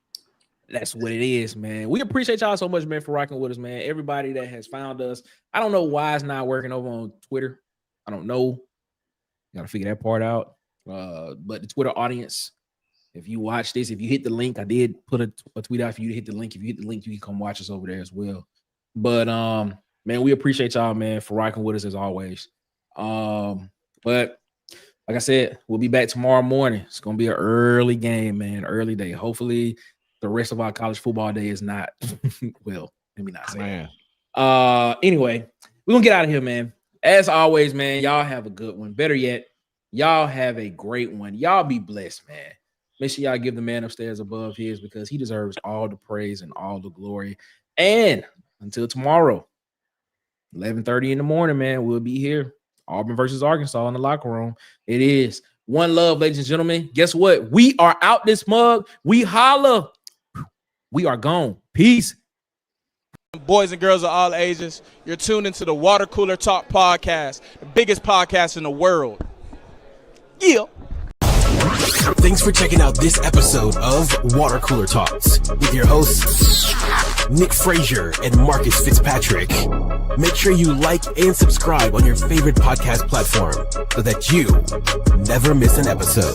Speaker 2: That's what it is, man. We appreciate y'all so much, man, for rocking with us, man. Everybody that has found us. I don't know why it's not working over on Twitter. I don't know. Got to figure that part out. But the Twitter audience, if you watch this, if you hit the link, I did put a tweet out for you to hit the link. If you hit the link, you can come watch us over there as well. But man, we appreciate y'all, man, for rocking with us as always. But like I said, we'll be back tomorrow morning. It's gonna be an early game, man. Early day. Hopefully, the rest of our college football day is not well. Let me not say
Speaker 6: Man.
Speaker 2: that. Anyway, we're gonna get out of here, man. As always, man, y'all have a good one. Better yet, y'all have a great one. Y'all be blessed, man. Make sure y'all give the man upstairs above his because he deserves all the praise and all the glory. And until tomorrow, 11:30 in the morning, man, we'll be here. Auburn versus Arkansas in the locker room. It is one love, ladies and gentlemen. Guess what? We are out this mug. We holla. We are gone. Peace.
Speaker 9: Boys and girls of all ages, you're tuned into the Water Cooler Talk podcast, the biggest podcast in the world. Yeah.
Speaker 10: Thanks for checking out this episode of Water Cooler Talks with your hosts, Nick Frazier and Marcus Fitzpatrick. Make sure you like and subscribe on your favorite podcast platform so that you never miss an episode.